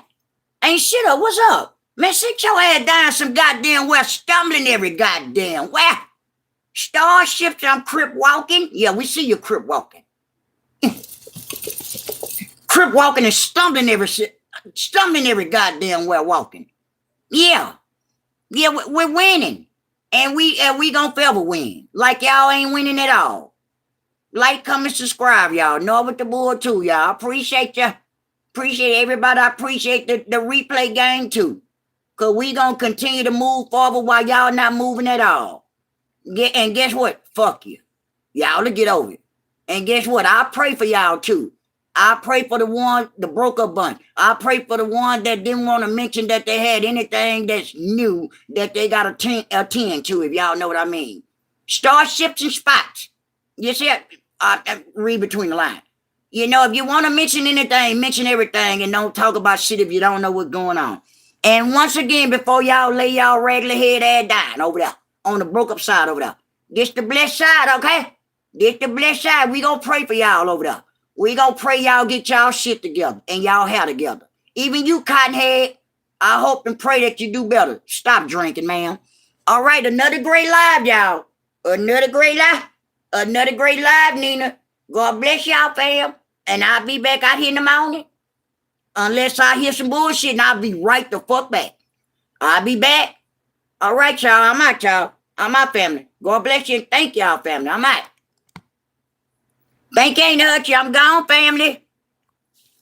Ain't shit up. What's up? Man, sit your ass down some goddamn well, stumbling every goddamn where. Starships, I'm Crip Walking. Yeah, we see you Crip Walking. Crip Walking and stumbling every goddamn well walking. Yeah. Yeah, we're winning. And we gonna forever win. Like y'all ain't winning at all. Like, comment, subscribe, y'all. Norbert the Bull too, y'all. Appreciate you. Appreciate everybody. I appreciate the replay game too. Cause we gonna continue to move forward while y'all not moving at all. And guess what? Fuck you. Y'all to get over it. And guess what? I pray for y'all too. I pray for the broke up bunch. I pray for the one that didn't want to mention that they had anything that's new that they got to attend to, if y'all know what I mean. Starships and spots. You see, I read between the lines. You know, if you want to mention anything, mention everything and don't talk about shit if you don't know what's going on. And once again, before y'all lay y'all regular head ass down over there, on the broke up side over there. This the blessed side, okay? This the blessed side. We gonna pray for y'all over there. We gonna pray y'all get y'all shit together and y'all hair together. Even you, Cottonhead, I hope and pray that you do better. Stop drinking, man. All right, another great live, y'all. Another great live. Another great live, Nina. God bless y'all, fam. And I'll be back out here in the morning. Unless I hear some bullshit, and I'll be right the fuck back. I'll be back. All right, y'all. I'm out, y'all. I'm out, family. God bless you and thank y'all, family. I'm out. Thank you ain't hurt you. I'm gone, family.